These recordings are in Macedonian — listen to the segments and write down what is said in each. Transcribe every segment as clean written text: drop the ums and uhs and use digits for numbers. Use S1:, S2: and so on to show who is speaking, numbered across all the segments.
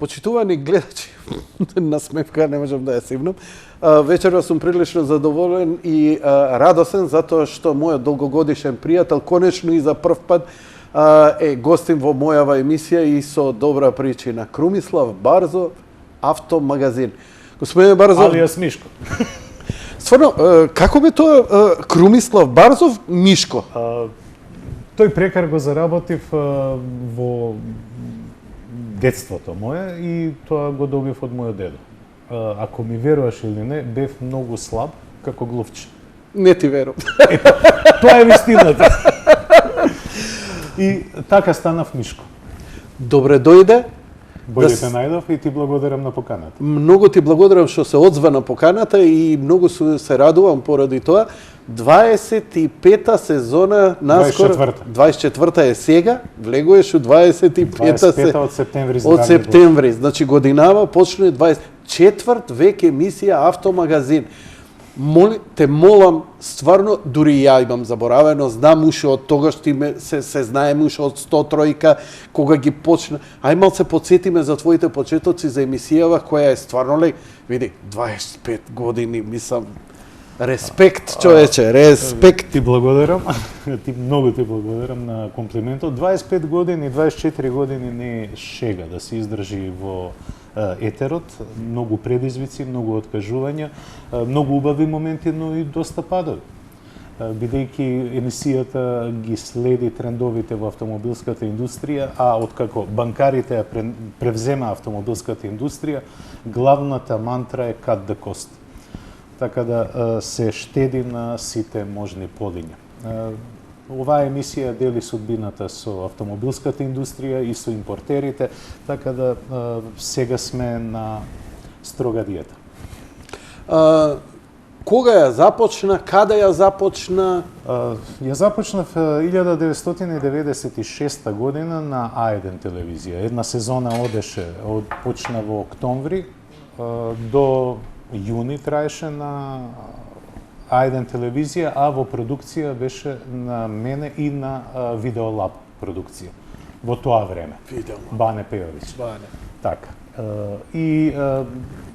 S1: Почитувани гледачи, насмевка не можам да ја сивнам, вечерва сум прилично задоволен и радосен затоа што мојот долгогодишен пријател конечно и за прв пат е гостин во мојава емисија и со добра причина. Крумислав Барзов, Автомагазин. Господине Барзов,
S2: Алијас Мишко.
S1: Стварно, како бе тоа Крумислав Барзов Мишко?
S2: Тој прекар го заработив во детството мое и тоа го добив од мојот дедо. Ако ми веруваш или не, бев многу слаб како глувче.
S1: Не ти верувам.
S2: Тоа е вистината. И така станав Мишко.
S1: Добре дојде.
S2: Бојде те најдов и ти благодарам на поканата.
S1: Многу ти благодарам што се одзва на поканата и многу се радувам поради тоа. 25-та сезона наскоро 24-та е сега, влегуваш у 25-та
S2: од септември.
S1: Од септември, значи годинава почне 24 век емисија Автомагазин. Те молам, стварно, дури ја имам заборавено, знам уште од тогаш се знаеме уште од 103-ка, кога ги почна. Ај мал се подсетиме за твоите почетоци за емисијава, која е стварно види, 25 години, мислам, респект, човече, респект.
S2: Ти благодарам, многу ти благодарам на комплиментот. 25 години, 24 години не е шега да се издржи во етерот, многу предизвици, многу откажувања, многу убави моменти, но и доста падови. Бидејќи емисијата ги следи трендовите во автомобилската индустрија, а откако банкарите ја превзема автомобилската индустрија, главната мантра е cut the cost. Така да се штеди на сите можни полиња. Оваа емисија дели судбината со автомобилската индустрија и со импортерите, така да сега сме на строга диета.
S1: Кога ја започна, каде ја започна?
S2: Ја започнав 1996 година на А1 телевизија. Една сезона почна во октомври до јуни траеше на А1 телевизија, а во продукција беше на мене и на Видеолаб продукција. Во тоа време. Бане Пејовиќ.
S1: Бане.
S2: Така. И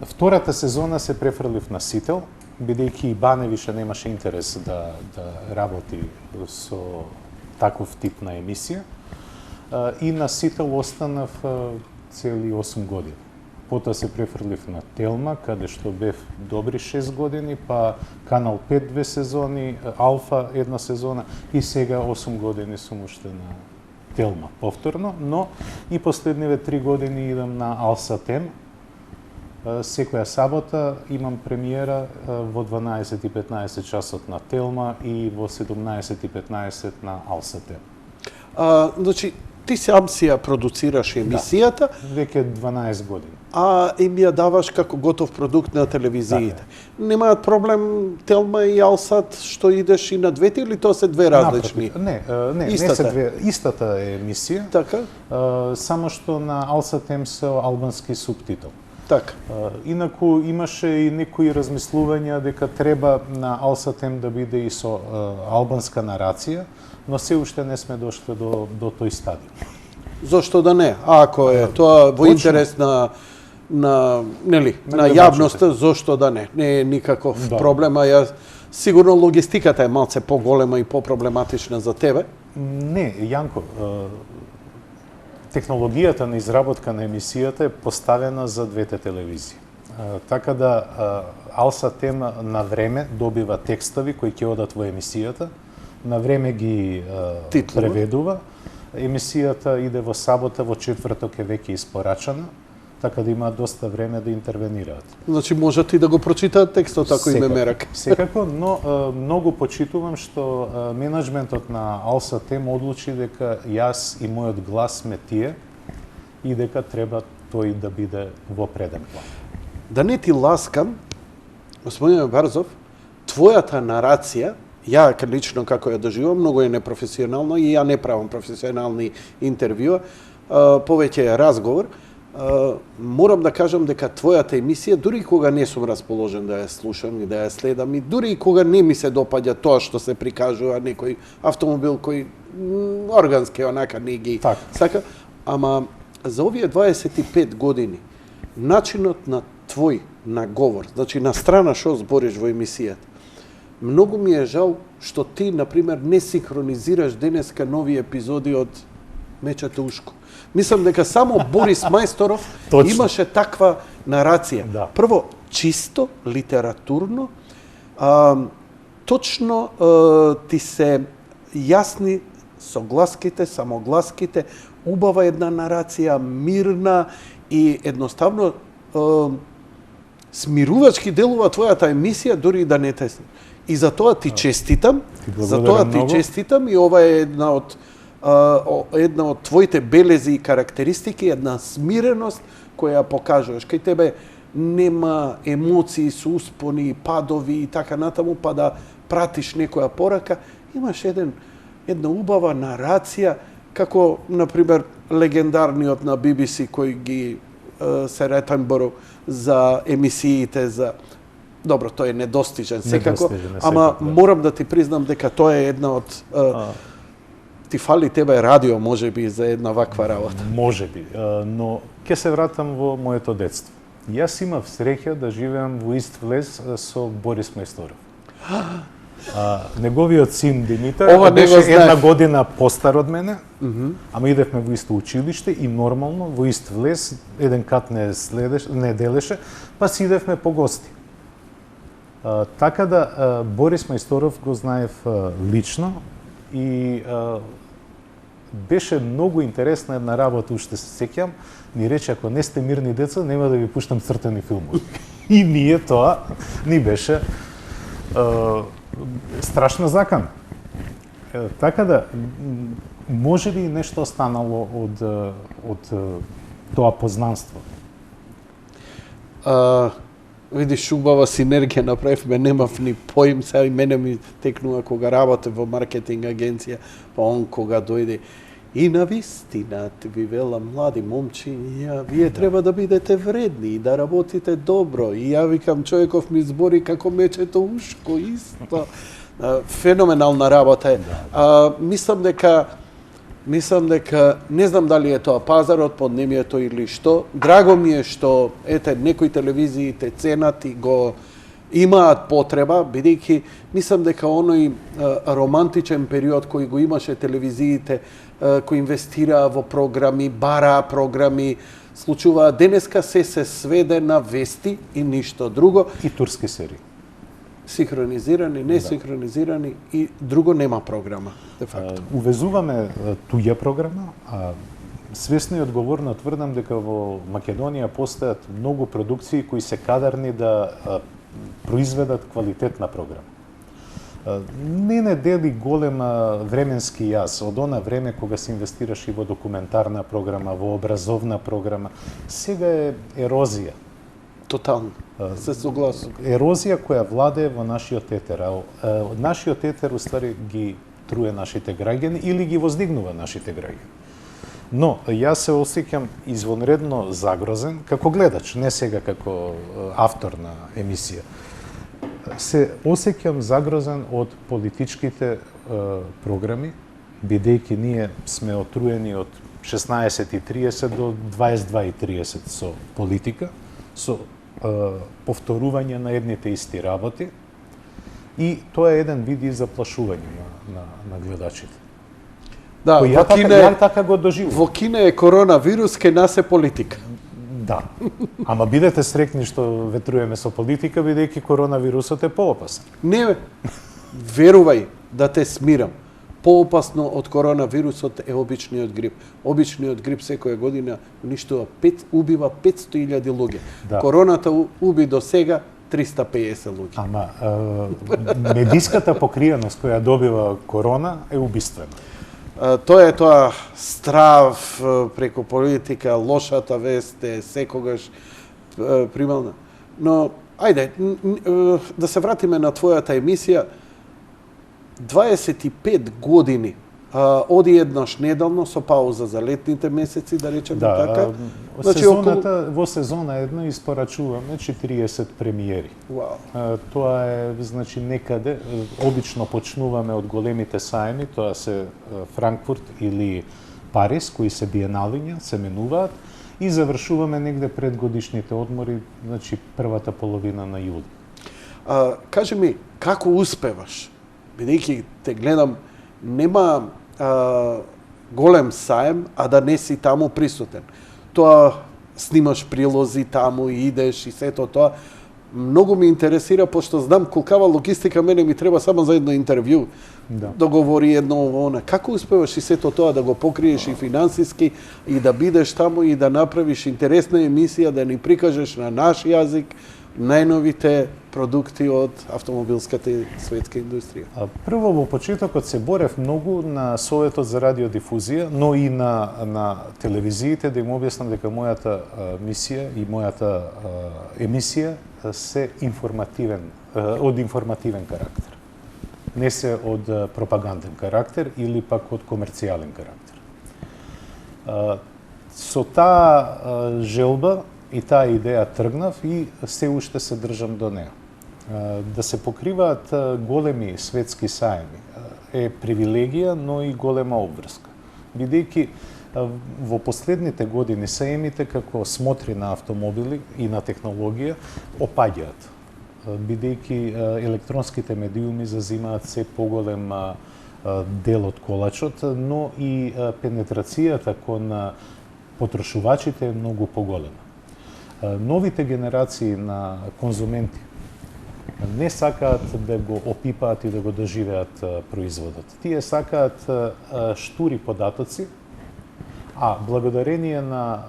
S2: втората сезона се префрлив на Сител, бидејќи и Бане више немаше интерес да работи со таков тип на емисија. И на Сител останав цели 8 години. Потоа се префрлив на Телма, каде што бев добри 6 години, па Канал 5 2 сезони, Алфа една сезона и сега 8 години сум уште на Телма повторно, но и последниве 3 години идам на Алсатем. Секоја сабота имам премиера во 12:15 часот на Телма и во 17:15 на Алсатем.
S1: Значи, ти сам си ја продуцираш емисијата.
S2: Да, веќе 12 години.
S1: А им ја даваш како готов продукт на телевизиите. Немаат проблем Телма и Алсат што идеш и на двете или тоа се две различни?
S2: Не се две. Истата е емисија.
S1: Така?
S2: Само што на Алсатем со албански субтитол.
S1: Така.
S2: Инаку имаше и некои размислувања дека треба на Алсатем да биде и со албанска нарација, но се уште не сме дошле до тој стадиум.
S1: Зошто да не? Ако е тоа во интерес на јавноста, зошто да не? Не е никаков проблем, а ја сигурно логистиката е малце поголема и попроблематична за тебе.
S2: Не, Јанко, технологијата на изработка на емисијата е поставена за двете телевизии. Така да Алсатем на време добива текстови кои ќе одат во емисијата, на време ги преведува. Емисијата иде во сабота, во четврток е веќе испорачана, така да има доста време да интервенираат.
S1: Значи можат и да го прочитаат текстот ако име мерак.
S2: Секако, но многу почитувам што менаџментот на Алсатем одлучи дека јас и мојот глас сме тие и дека треба тој да биде во преден план.
S1: Да не ти ласкам, господине Барзов, твојата нарација, ја лично како ја доживам, многу е непрофесионално и ја не правам професионални интервјуа, повеќе е разговор. Морам да кажам дека твојата емисија, дури кога не сум расположен да ја слушам и да ја следам, и дури кога не ми се допаѓа тоа што се прикажува некој автомобил кој органски онака не ги сака, ама за овие 25 години, начинот на твој на говор, значи на страна што збориш во емисијата, многу ми е жал што ти, например, не синхронизираш денеска нови епизоди од Мечето ушко. Мислам дека само Борис Мајсторов
S2: Точно.
S1: имаше таква нарација.
S2: Да.
S1: Прво, чисто, литературно, точно ти се јасни согласките, самогласките, убава една нарација, мирна и едноставно смирувачки делува твојата емисија, дури и да не те. И за тоа ти честитам, за тоа ти
S2: многу.
S1: честитам и ова е една од твоите белези и карактеристики, една смиреност која ја покажуваш. Кај тебе нема емоции со успони, падови и така натаму, па да пратиш некоја порака, имаш една убава нарација, како, например, легендарниот на BBC кој ги се Ретенборо за емисиите за... Добро, тој е недостижен секако, ама морам да ти признам дека тоа е една од... Ти фали тебе радио, може би, за една ваква работа.
S2: Може би, но ќе се вратам во моето детство. Јас имав среќа да живеам во ист влез со Борис Мајсторов. Неговиот син Димитар беше една година постар од мене, ама идевме во исто училиште и нормално во ист влез, еден кат не делеше, па си идевме по гости. Така да Борис Мајсторов го знаев лично и беше многу интересна една работа, уште се сеќам, ни рече, ако не сте мирни деца, нема да ви пуштам цртани филмови. И ние тоа ни беше страшна закан. Така да, може ли нешто останало од тоа познанство?
S1: Видиш, убава синергија направивме, немав ни поим, сега и мене ми текнува кога работе во маркетинг агенција, па он кога дојде. И на вистина, ви велам, млади момчи, вие треба да бидете вредни и да работите добро. И ја викам, човеков ми збори како Мечето ушко, исто. Феноменална работа е. Мислам дека, не знам дали е тоа пазарот, поднемието или што. Драго ми е што, некои телевизии те ценат и го имаат потреба, бидејќи мислам дека оној романтичен период кој го имаше телевизиите, кои инвестираа во програми, бараа програми, случуваа денеска се сведе на вести и ништо друго.
S2: И турски серии.
S1: Синхронизирани, несинхронизирани и друго нема програма, де факто.
S2: Увезуваме туѓа програма, а свесно и одговорно тврдам дека во Македонија постојат многу продукции кои се кадарни да произведат квалитетна програма. Не дели голем временски јас од она време кога се инвестираше и во документарна програма, во образовна програма. Сега е ерозија.
S1: Тотално. Се согласувам.
S2: Ерозија која владее во нашиот етер. Нашиот етер уствари ги труе нашите граѓани или ги воздигнува нашите граѓани. Но јас се осеќам извонредно загрозен како гледач, не сега како автор на емисија. Се осеќам загрозен од политичките програми, бидејќи ние сме отруени од 16:30 до 22:30 со политика, со повторување на едните исти работи, и тоа е еден вид и заплашување на гледачите.
S1: Да,
S2: ја така го доживувам.
S1: Во Кина е коронавирус, кај нас е политика.
S2: Да. Ама бидете срекни што ветруеме со политика, бидејќи коронавирусот е поопасен.
S1: Не, верувај да те смирам. Поопасно од коронавирусот е обичниот грип. Обичниот грип секоја година уништува убива 500.000 луѓе. Да. Короната уби до сега 350 луѓе.
S2: Ама медиската покриеност која добива корона е убиствена.
S1: Тоа е тоа страв преку политика, лошата вест е секогаш примална. Но, ајде, да се вратиме на твојата емисија. 25 години, оди еднаш неделно со пауза за летните месеци, да речеме така.
S2: Значи, во сезона едно испорачуваме 40 премиери.
S1: Wow.
S2: Тоа е, значи, некаде, обично почнуваме од големите сајми, тоа се Франкфурт или Париз, кои се биеналиња, се менуваат и завршуваме негде пред годишните одмори, значи првата половина на јули.
S1: Кажи ми, како успеваш? Бидејќи те гледам, нема голем саем, а да не си таму присутен. Тоа снимаш прилози таму и идеш и сето тоа. Многу ми интересира, пошто знам колкава логистика мене ми треба само за едно интервју. Да говори едно ово. Како успеваш и сето тоа да го покриеш и финансиски и да бидеш таму и да направиш интересна емисија, да ни прикажеш на наш јазик најновите продукти од автомобилската и светска индустрија?
S2: Прво, во почетокот се борев многу на Советот за радиодифузија, но и на телевизиите да им објаснам дека мојата мисија и мојата емисија се од информативен карактер. Не се од пропаганден карактер или пак од комерцијален карактер. Со таа желба и таа идеја тргнав и се уште се држам до неа. Да се покриваат големи светски саеми е привилегија, но и голема обврска. Бидејќи во последните години саемите како смотри на автомобили и на технологија опаѓаат, бидејќи електронските медиуми зазимаат се поголем дел од колачот, но и пенетрацијата кон потрошувачите е многу поголема. Новите генерации на конзументи не сакаат да го опипаат и да го доживеат производот. Тие сакаат штури податоци, а благодарение на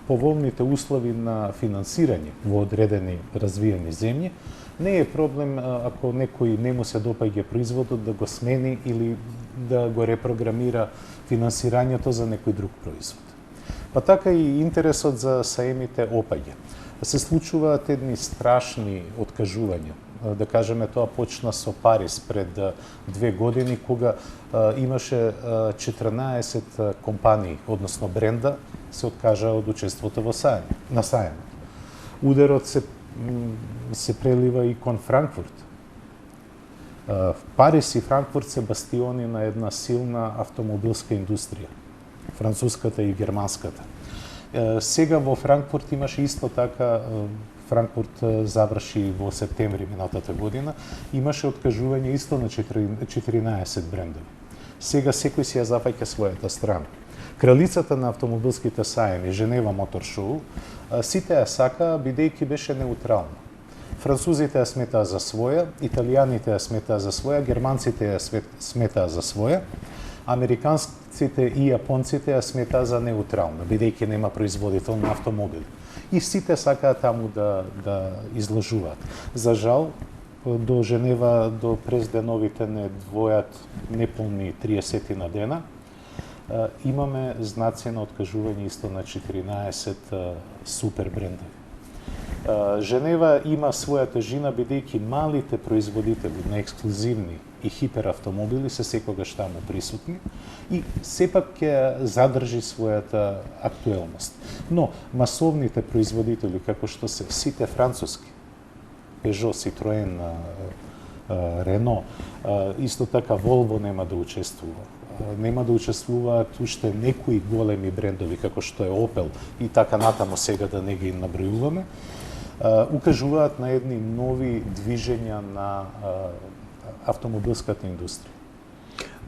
S2: поволните услови на финансирање во одредени развиени земји, не е проблем ако некој не му се допаѓа производот да го смени или да го репрограмира финансирањето за некој друг производ. Па така и интересот за саемите опаѓа. Се случуваат едни страшни откажувања. Да кажеме, тоа почна со Париз пред 2 години, кога имаше 14 компании, односно бренда, се откажаа од учеството на саем. Ударот се прелива и кон Франкфурт. Париз и Франкфурт се бастиони на една силна автомобилска индустрија, француската и германската. Сега во Франкфурт имаше исто така, Франкфурт заврши во септември минатата година, имаше откажување исто на 14 брендови. Сега секој си ја зафаќа својата страна. Кралицата на автомобилските саеми, Женева Мотор Шоу, сите ја сакаа бидејќи беше неутрална. Французите ја сметаа за своја, италијаните ја сметаа за своја, германците ја сметаа за своја, американците и јапонците ја сметаа за неутрална, бидејќи нема производител на автомобили. И сите сакаат таму да изложуваат. За жал, до Женева, до през деновите не двојат неполни 30 на дена, имаме знаци на откажување исто на 14 супер брендови. Женева има своја тежина бидејќи малите производители на ексклузивни и хиперавтомобили се секогаш таму присутни и сепак ќе задржи својата актуелност. Но масовните производители, како што се сите француски, Peugeot, Citroen, Renault, исто така Volvo нема да учествува. Нема да учествуваат уште некои големи брендови, како што е Opel и така натаму, сега да не ги набројуваме, укажуваат на едни нови движења на автомобилската индустрија.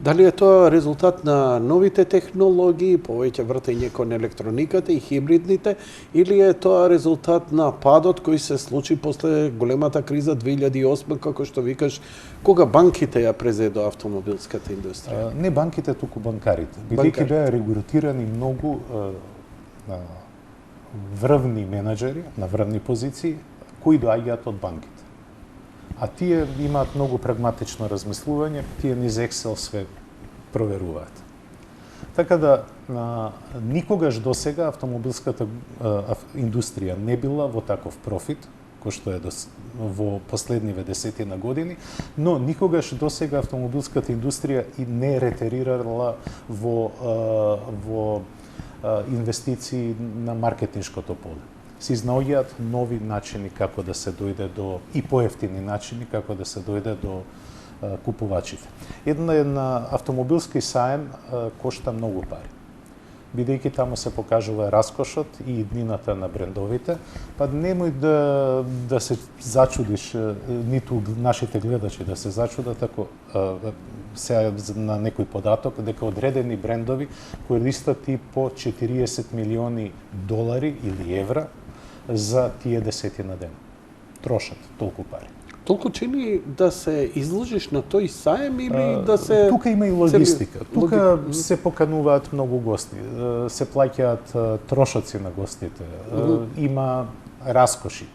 S1: Дали е тоа резултат на новите технологии, повеќе вртење кон електрониката и хибридните, или е тоа резултат на падот кој се случи после големата криза 2008, како што викаш, кога банките ја презедо автомобилската индустрија?
S2: Не банките, туку банкарите. Бидејќи беа регулатирани многу врвни менаџери на врвни позиции кои доаѓаат од банките. А тие имаат многу прагматично размислување, тие низ Excel све проверуваат. Така да, никогаш досега автомобилската индустрија не била во таков профит, кој што е во последниве десетина години, но никогаш досега автомобилската индустрија и не ретерирала во инвестиции на маркетиншкото поле. Се изнаоѓаат нови начини како да се дојде до и поевтини начини како да се дојде до купувачите. Една автомобилски саем кошта многу пари. бидејќи таму се покажува раскошот и иднината на брендовите, па немој да се зачудиш, ниту нашите гледачи да се зачудат ако се на некој податок дека одредени брендови користат и по 40 милиони долари или евра за тие десетина дена. Трошат толку пари.
S1: Толку чини да се изложиш на тој саем или да се...
S2: Тука има и логистика. Тука се покануваат многу гости, се плаќаат трошоци на гостите, има раскоши.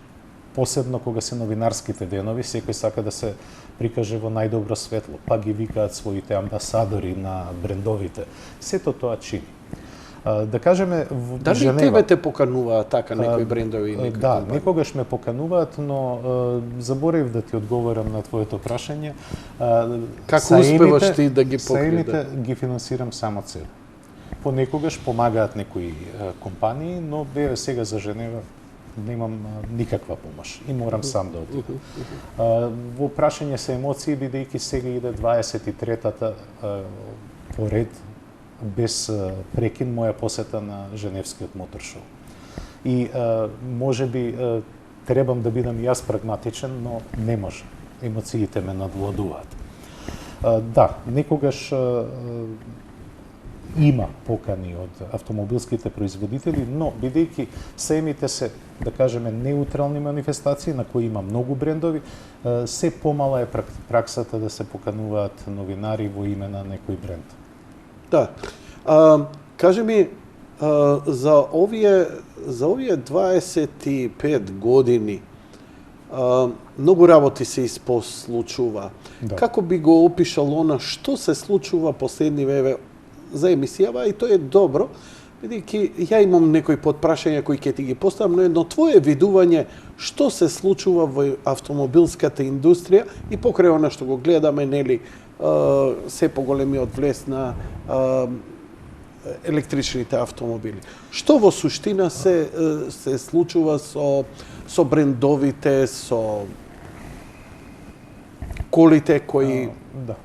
S2: Посебно кога се новинарските денови, секој сака да се прикаже во најдобро светло, па ги викаат своите амбасадори на брендовите. Сето тоа чини. Да кажеме, в
S1: Дали
S2: Женева...
S1: тебе те покануваат така некои брендови и некои
S2: Да,
S1: компании?
S2: некогаш ме покануваат, но заборев да ти одговорам на твоето прашање.
S1: Како успеваш ти да ги покриеш?
S2: Саемите ги финансирам само цел. Понекогаш помагаат некои компании, но сега за Женева немам никаква помош и морам сам да отидам. Во прашање се емоции, бидејќи сега иде 23-та поред без прекин моја посета на Женевскиот мотор шоу. И може би требам да бидам јас прагматичен, но не може. Емоциите ме надвладуваат. Да, некогаш има покани од автомобилските производители, но бидејќи саемите се, да кажеме, неутрални манифестации на кои има многу брендови, се помала е праксата да се покануваат новинари во име на некој бренд.
S1: Да. Кажи ми, за овие 25 години многу работи се испослучува.
S2: Да.
S1: Како би го опишал она што се случува последни веве за емисијава, и тоа е добро, бидејќи ја имам некои подпрашања кои ќе ти ги поставам, но едно твое видување што се случува во автомобилската индустрија и покрај она што го гледаме, нели, се поголемиот влез на електричните автомобили. Што во суштина се случува со брендовите, со колите кои
S2: Да.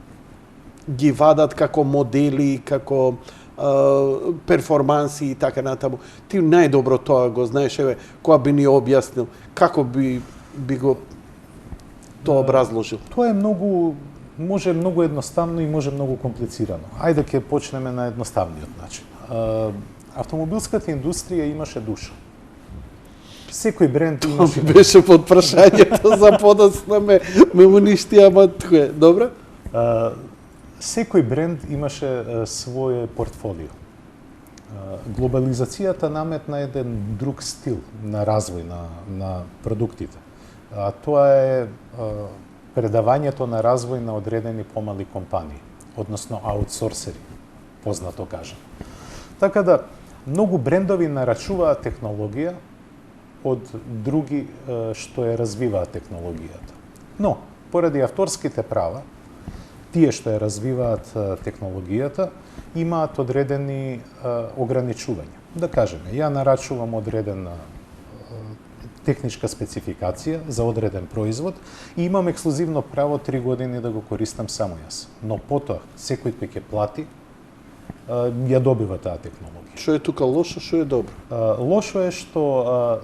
S1: ги вадат како модели, како перформанси и така натаму. Ти најдобро тоа го знаеш, еве, кога би ни објаснил, како би го тоа образложил?
S2: Тоа е може многу едноставно и може многу комплицирано. Ајде ќе почнеме на едноставниот начин. Автомобилската индустрија имаше душа. Секој бренд имаше...
S1: Беше под прашањето за подоцна ме уништи, ама тоа е. Добро?
S2: Секој бренд имаше свое портфолио. Глобализацијата наметна еден друг стил на развој на продуктите. А тоа е предавањето на развој на одредени помали компании, односно аутсорсери, познато кажам. Така да, многу брендови нарачуваат технологија од други што ја развиваат технологијата. Но, поради авторските права, тие што ја развиваат технологијата, имаат одредени ограничувања. Да кажеме, ја нарачувам одредена техничка спецификација за одреден производ и имам ексклузивно право 3 години да го користам само јас. Но потоа, секој кој ќе плати, ја добива таа технологија.
S1: Што е тука лошо, што е добро?
S2: Лошо е што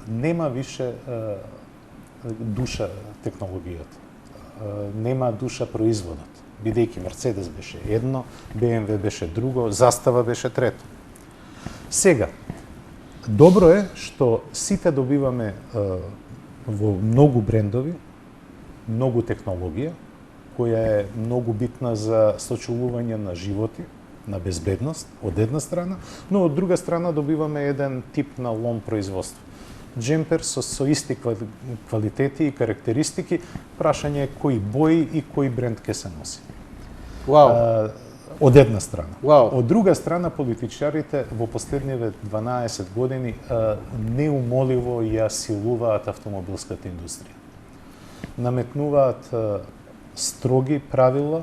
S2: нема више душа технологијата. Нема душа производот. Бидејќи Мерцедес беше едно, БМВ беше друго, Застава беше трето. Сега, добро е што сите добиваме во многу брендови, многу технологија, која е многу битна за сочувување на животи, на безбедност, од една страна, но од друга страна добиваме еден тип на лом производство. Джемпер со исти квалитети и карактеристики, прашање е кој бои и кој бренд ќе се носи.
S1: Вау.
S2: Од една страна.
S1: Вау.
S2: Од друга страна, политичарите во последниве 12 години неумоливо ја силуваат автомобилската индустрија. Наметнуваат строги правила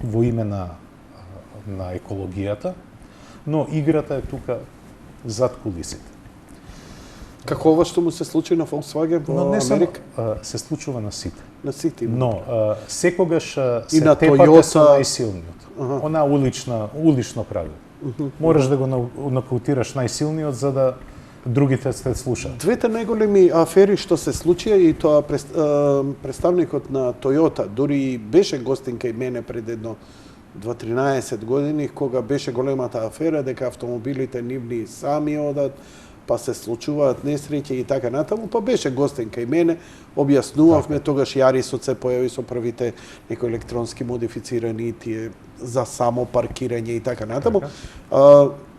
S2: во име на екологијата, но играта е тука зад кулисите.
S1: Како ова што му се случи на Volkswagen во
S2: Но не само
S1: Америка?
S2: се случува на сите.
S1: На сите.
S2: Но секогаш
S1: И
S2: се
S1: на
S2: тепате
S1: Toyota.
S2: со најсилниот. Она улично правило. Мораш да го нокаутираш најсилниот за да другите се слушаат.
S1: Двете најголеми афери што се случија и тоа представникот на Toyota дури и беше гостин кај мене пред едно 2-13 години, кога беше големата афера дека автомобилите нивни сами одат, па се случуваат несреќи и така натаму, па беше гостин кај мене, објаснувавме, тогаш Јарисот се појави со првите некои електронски модифицирани тие за само паркирање и така натаму.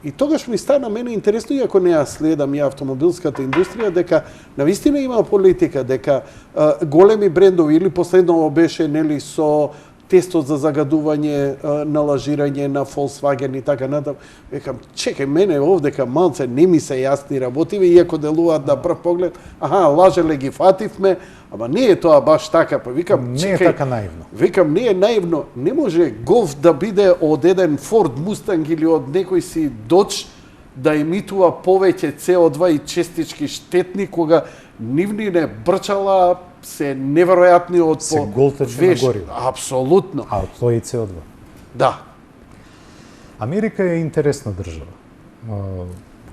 S1: И тогаш ми стана мене интересно, иако не ја следам ја автомобилската индустрија, дека навистина има политика, дека големи брендови или последново беше нели со тестот за загадување на лажирање на Volkswagen и така натаму. Викам, чекај, мене овдека малце не ми се јасни работиве, иако делуваат на прв поглед, лажеле ги фативме, ама не е тоа баш така, па викам,
S2: не е така наивно.
S1: Викам, не е наивно, не може Golf да биде од еден Ford Mustang или од некој си Dodge да емитува повеќе CO2 и честички штетни, кога нивните брчала се неверојатни од
S2: се голтачи на гориво.
S1: Апсолутно.
S2: А од тоа и CO2.
S1: Да.
S2: Америка е интересна држава.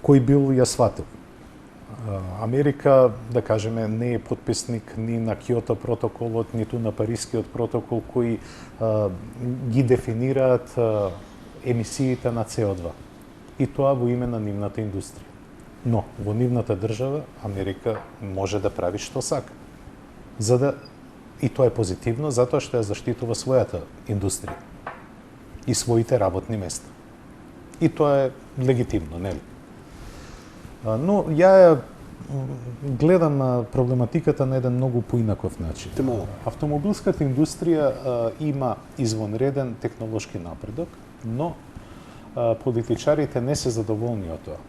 S2: Кој бил ја сватил. Америка, да кажеме, не е подписник ни на Киото протоколот, ниту на Парискиот протокол, кои ги дефинираат емисиите на CO2. И тоа во име на нивната индустрија. Но во нивната држава Америка може да прави што сака. И тоа е позитивно, затоа што ја заштитува својата индустрија и своите работни места. И тоа е легитимно, нели? Но ја гледам проблематиката на еден многу поинаков начин. Автомобилската индустрија има извонреден технолошки напредок, но политичарите не се задоволни од тоа.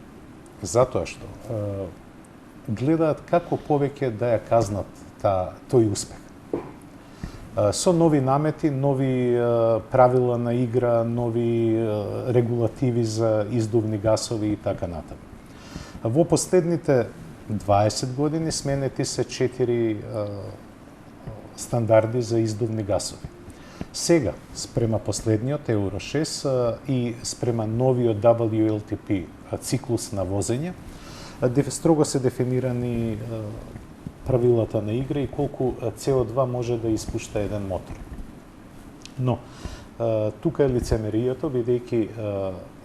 S2: Затоа што гледаат како повеќе да ја казнат тој успех. Со нови намети, нови правила на игра, нови регулативи за издувни гасови и така натаму. Во последните 20 години сменети се 4 стандарди за издувни гасови. Сега, спрема последниот Евро 6 и спрема новиот WLTP циклус на возење, строго се дефинирани правилата на игра и колку CO2 може да испушта еден мотор. Но, тука е лицемеријето, бидејќи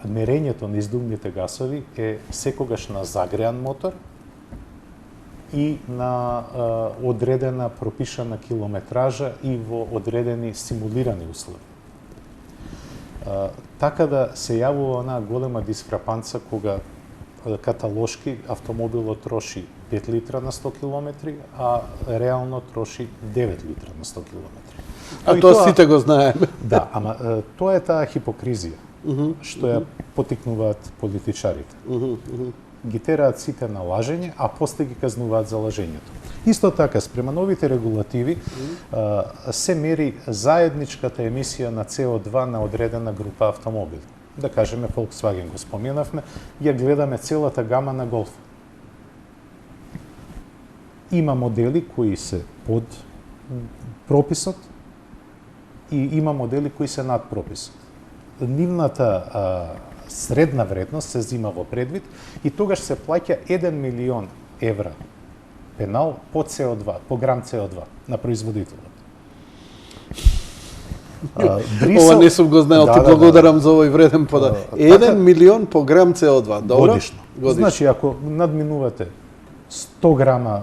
S2: мерењето на издувните гасови е секогаш на загреан мотор и на одредена пропишана километража и во одредени симулирани услови. Така да се јавува онаа голема дискрапанца кога каталошки автомобилот троши 5 литра на 100 километри, а реално троши 9 литра на 100 километри.
S1: А тоа сите го знаеме.
S2: Да, ама тоа е таа хипокризија што ја потикнуваат политичарите. Ги тераат сите на лажење, а после ги казнуваат за лажењето. Исто така, спрема новите регулативи, се мери заедничката емисија на CO2 на одредена група автомобили. Да кажеме, Volkswagen го споменавме, ја гледаме целата гама на Golf. Има модели кои се под прописот и има модели кои се над прописот. Нивната средна вредност се зима во предвид и тогаш се плаќа 1 милион евра пенал по CO2, по грам CO2 на производителот.
S1: Ова не сум го знаел, ти благодарам за овој вреден податок. 1 милион по грам CO2, добро?
S2: Годишно. Значи, ако надминувате 100 грама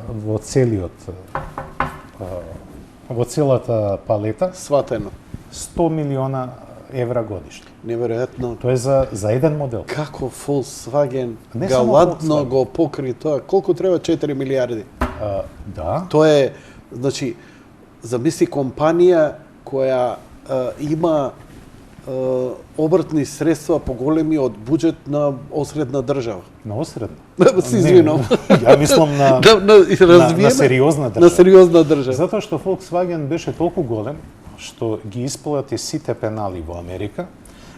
S2: во целата палета,
S1: сватено.
S2: 100 милиона евра годишно.
S1: Неверојатно.
S2: Тоа е за еден модел.
S1: Како Volkswagen галантно го покри тоа? Колку треба? 4 милиарди?
S2: Да.
S1: Тоа е, значи, замисли компанија која има обртни средства поголеми од буџет на осредна држава.
S2: На осредна?
S1: Се извинувам.
S2: Ја мислам на сериозна држава.
S1: На сериозна држава.
S2: Затоа што Volkswagen беше толку голем што ги исплати сите пенали во Америка,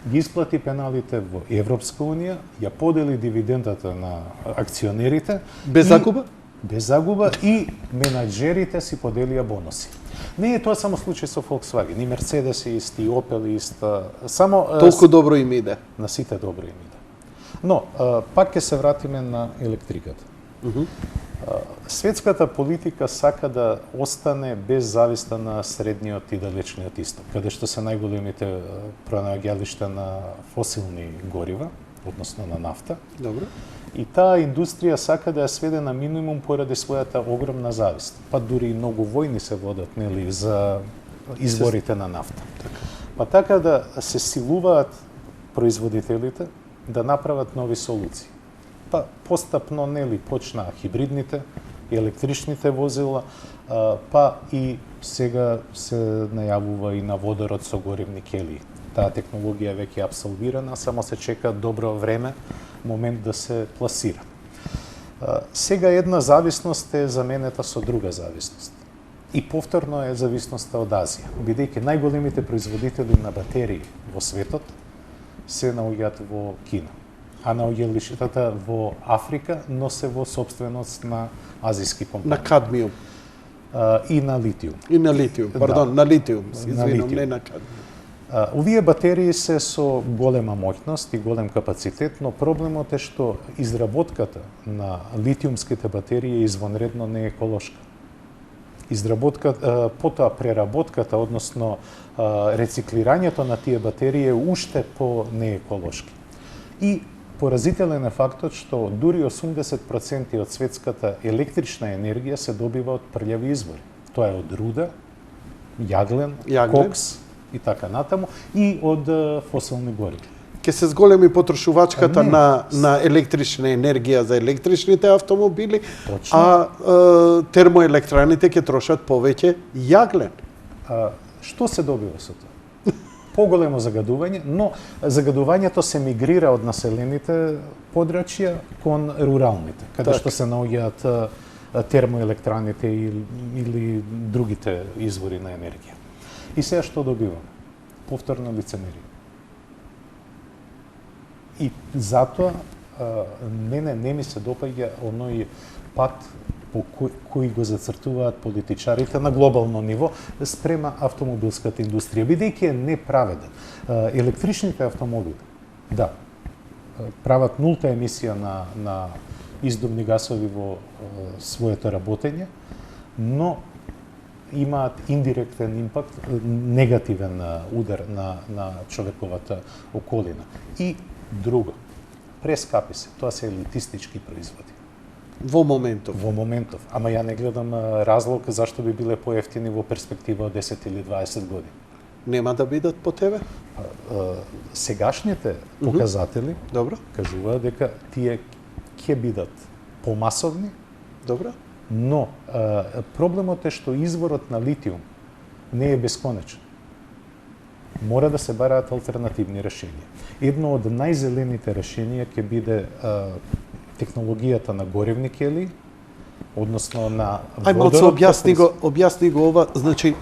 S2: ги исплати пеналите во Европска унија, ја подели дивидендата на акционерите.
S1: Без закупа?
S2: без загуба и менаџерите си поделија бонуси. Не е тоа само случај со Volkswagen, и Mercedes е ист, и Opel е ист, само
S1: Толку добро им иде.
S2: на сите добро им иде. Но, пак ќе се вратиме на електриката. Светската политика сака да остане без зависта на средниот и далечниот исток, каде што се најголемите пронаѓалишта на фосилни горива, односно на нафта.
S1: Добро.
S2: И таа индустрија сака да ја сведе на минимум поради својата огромна завист. Па дури и многу војни се водат, нели, за изворите на нафта. Па така да се силуваат производителите да направат нови солуции. Па постапно, нели, почнаа хибридните, електричните возила, па и сега се најавува и на водород со горивни келии. Таа технологија е веќе апсолвирана, само се чека добро време, момент да се пласира. Сега една зависност е заменета со друга зависност. И повторно е зависноста од Азија, бидејќи најголемите производители на батерии во светот се наоѓаат во Кина, а наоѓалиштата во Африка, но се во собственост на азиски компании.
S1: На кадмиум.
S2: И на литиум.
S1: И на литиум, пардон, на литиум. Извинам,
S2: литиум.
S1: не на кадмиум.
S2: Овие батерии се со голема моќност и голем капацитет, но проблемот е што изработката на литиумските батерии е извонредно нееколошка. Потоа преработката, односно рециклирањето на тие батерии е уште по нееколошки. И поразителен е фактот што дури 80% од светската електрична енергија се добива од прљави извори. Тоа е од руда, јаглен, кокс и така натаму, и од фосилни гориви.
S1: Ке се зголеми потрошувачката на електрична енергија за електричните автомобили,
S2: Точно.
S1: а термоелектраните ќе трошат повеќе јаглен.
S2: Што се добива со тоа? Поголемо загадување, но загадувањето се мигрира од населените подрачја кон руралните, каде што се наоѓаат термоелектраните или другите извори на енергија. И сега што добиваме? Повторно лицемерие. И затоа мене не ми се допаѓа оној пат по кој го зацртуваат политичарите на глобално ниво спрема автомобилската индустрија, бидејќи е неправеден. Електричните автомобили, да, прават нулта емисија на издувни гасови во своето работење, но имаат индиректен импакт, негативен удар на човековата околина. И друго, прескапи се, тоа се елитистички производи.
S1: Во моментов.
S2: Во моментов. Ама ја не гледам разлог зашто би биле поевтини во перспектива од 10 или 20 години.
S1: Нема да бидат по тебе?
S2: Сегашните показатели
S1: Добро.
S2: кажуваат дека тие ќе бидат помасовни,
S1: Добро.
S2: но проблемот е што изворот на литиум не е бесконечен. Мора да се бараат алтернативни решенија. Едно од најзелените решенија ќе биде технологијата на горивни кели, односно на водород.
S1: Ајде, објасни го ова, значи,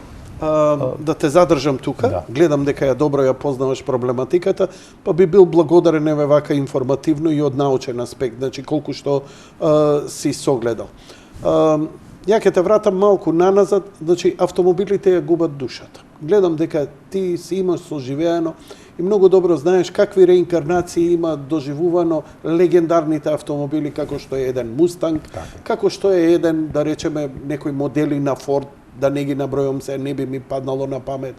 S1: да те задржам тука,
S2: Да.
S1: гледам дека ја добро ја познаваш проблематиката, па би бил благодарен еве вака информативно и од научен аспект, значи колку што си согледал. Ја ќе те вратам малку наназад, значи автомобилите ја губат душата. Гледам дека ти си имаш соживеано и многу добро знаеш какви реинкарнации има доживувано легендарните автомобили, како што е еден Мустанг, како што е еден, да речеме, некои модели на Форд, да не ги набројам се, не би ми паднало на памет,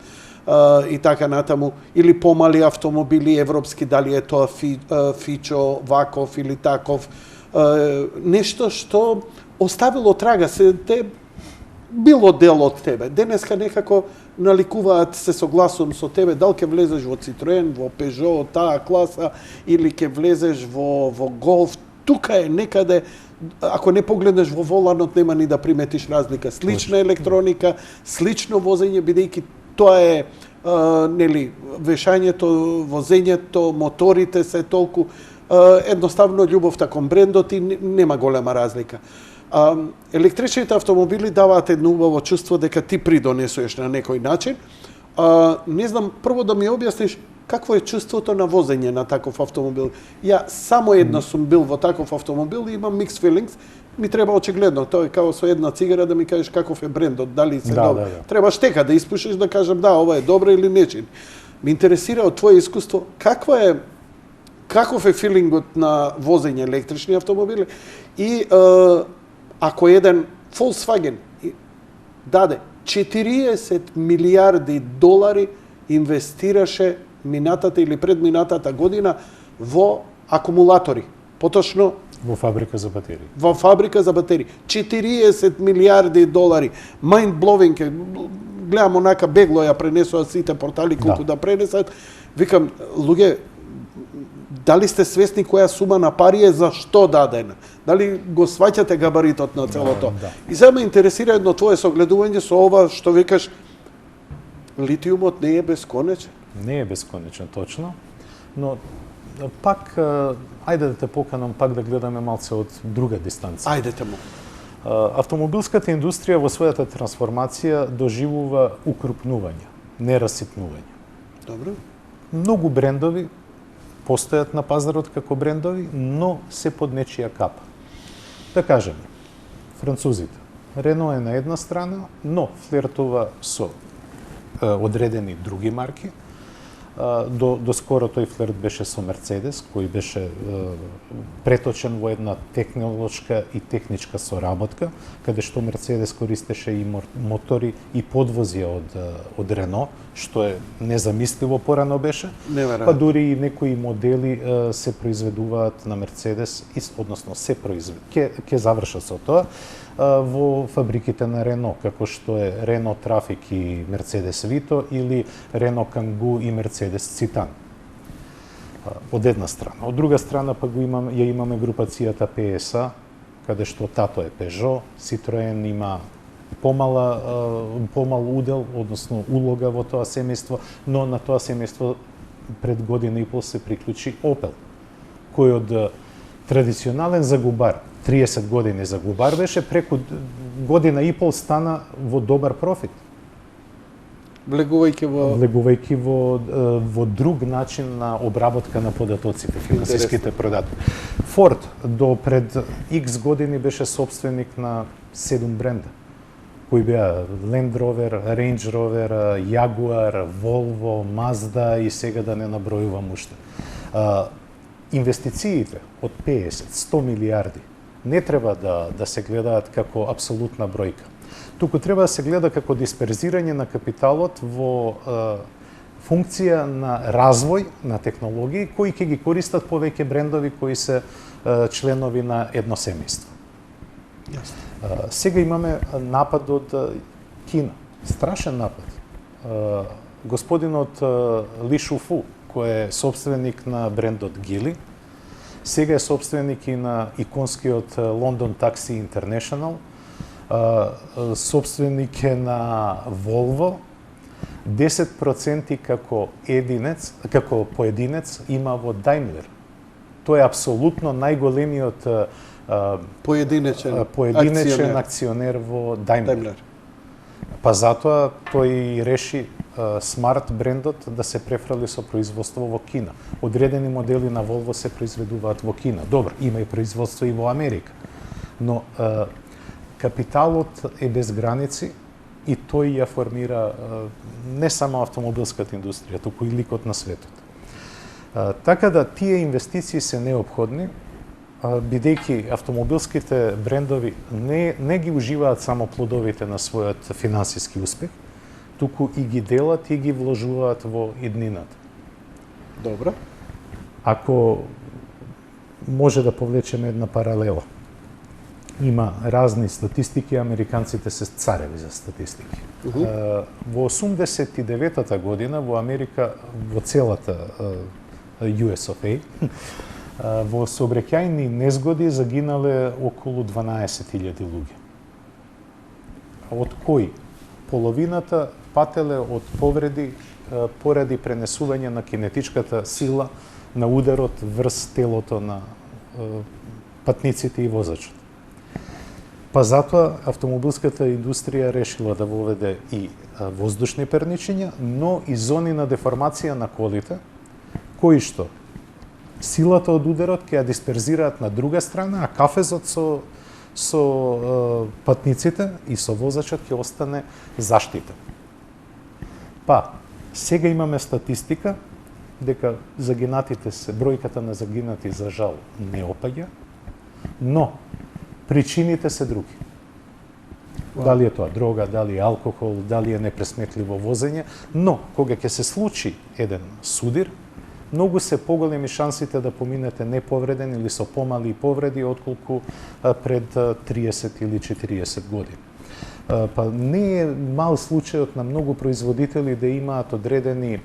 S1: и така натаму, или помали автомобили европски, дали е тоа Фичо, Ваков или таков, нешто што оставило трага, те било дел од тебе. Денеска некако наликуваат, се согласувам со тебе, дал ќе влезеш во Citroen, во Peugeot, таа класа, или ќе влезеш во Golf, тука е некаде, ако не погледнеш во воланот, нема ни да приметиш разлика. Слична електроника, слично возење, бидејќи тоа е нели, вешањето, возењето, моторите се толку едноставно љубовта кон брендот и нема голема разлика. Електричните автомобили даваат едно убаво чувство дека ти придонесуваш на некој начин. Не знам, прво да ми објасниш какво е чувството на возење на таков автомобил. Ја само едно сум бил во таков автомобил и имам mixed feelings, ми треба очигледно, тоа е као со една цигара да ми кажеш каков е брендот, дали се
S2: Да,
S1: добро.
S2: да.
S1: Треба штека да испушиш да кажам да, ова е добро или нечи. Ме интересира од твое искуство, каков е филингот на возење електрични автомобили и ако еден Volkswagen даде 40 милиарди долари инвестираше минатата или предминатата година во акумулатори, поточно
S2: Во фабрика за батерии.
S1: во фабрика за батерии. 40 милиарди долари. Mind blowing. Гледам онака бегло ја пренесоа сите портали колку да пренесат. Викам, луѓе, дали сте свесни која сума на пари е за што дадена? Дали го сваќате габаритот на целото?
S2: Да.
S1: И сега ме интересира едно твое согледување со ова што викаш, литиумот не е бесконечен.
S2: Не е бесконечен, точно, но пак, ајде да те поканам пак да гледаме малце од друга дистанца.
S1: Ајдете му.
S2: Автомобилската индустрија во својата трансформација доживува укрупнување, не раситнување.
S1: Добро.
S2: Многу брендови постојат на пазарот како брендови, но се под нечија капа. Да кажеме, французите. Рено е на една страна, но флиртува со одредени други марки. До скоро тој флирт беше со Мерцедес, кој беше преточен во една технолошка и техничка соработка, каде што Мерцедес користеше и мотори и подвозија од Рено, што е незамисливо порано беше.
S1: Неверојатно.
S2: Па дури и некои модели се произведуваат на Мерцедес, односно се ќе завршат со тоа во фабриките на Рено, како што е Рено Трафик и Мерцедес Вито или Рено Кангу и Мерцедес Цитан. Од една страна. Од друга страна па ја имаме групацијата PSA, каде што тато е Peugeot, Citroen има помал удел, односно улога во тоа семејство, но на тоа семејство пред година и пол се приклучи Opel, кој од традиционален загубар, 30 години загубар беше, преку година и пол стана во добар профит. Влегувајќи во друг начин на обработка на податоците, финансиските продати. Форд до пред X години беше собственик на 7 бренда, кои беа Land Rover, Range Rover, Jaguar, Volvo, Mazda и сега да не набројувам уште. Инвестициите од 50-100 милиарди не треба да се гледаат како апсолутна бројка. Туку треба да се гледа како дисперзирање на капиталот во функција на развој на технологии кои ќе ги користат повеќе брендови кои се членови на едно семејство. Сега имаме напад од Кина. Страшен напад. Господинот Ли Шуфу, кој е собственик на брендот Гили, сега е собственик и на иконскиот London Taxi International, собственик е на Volvo, 10% како поединец има во Daimler. Тој е апсолутно најголемиот поединечен акционер во Daimler. Па затоа тој реши Smart брендот да се префрли со производство во Кина. Одредени модели на Volvo се произведуваат во Кина. Добро, има и производство и во Америка. Но капиталот е без граници и тој ја формира не само автомобилската индустрија, туку и ликот на светот. Така да тие инвестиции се неопходни, бидејќи автомобилските брендови не ги уживаат само плодовите на својот финансиски успех, туку и ги делат и ги вложуваат во иднината.
S1: Добро.
S2: Ако може да повлечеме една паралела, има разни статистики, американците се цареви за статистики. Во 89-та година во Америка, во целата US of A, во сообраќајни незгоди загинале околу 12.000 луѓе. Од кои половината пателе од повреди поради пренесување на кинетичката сила на ударот врз телото на патниците и возачот. Па затоа автомобилската индустрија решила да воведе и воздушни перничиња, но и зони на деформација на колите, кои што силата од ударот ќе ја дисперзираат на друга страна, а кафезот со патниците и со возачот ќе остане заштитен. Па, сега имаме статистика дека загинатите се, бројката на загинати за жал не опаѓа, но причините се други. Дали е тоа дрога, дали е алкохол, дали е непресметливо возење, но кога ќе се случи еден судир, многу се поголеми шансите да поминете неповреден или со помали повреди отколку пред 30 или 40 години. Па не е мал случајот на многу производители да имаат одредени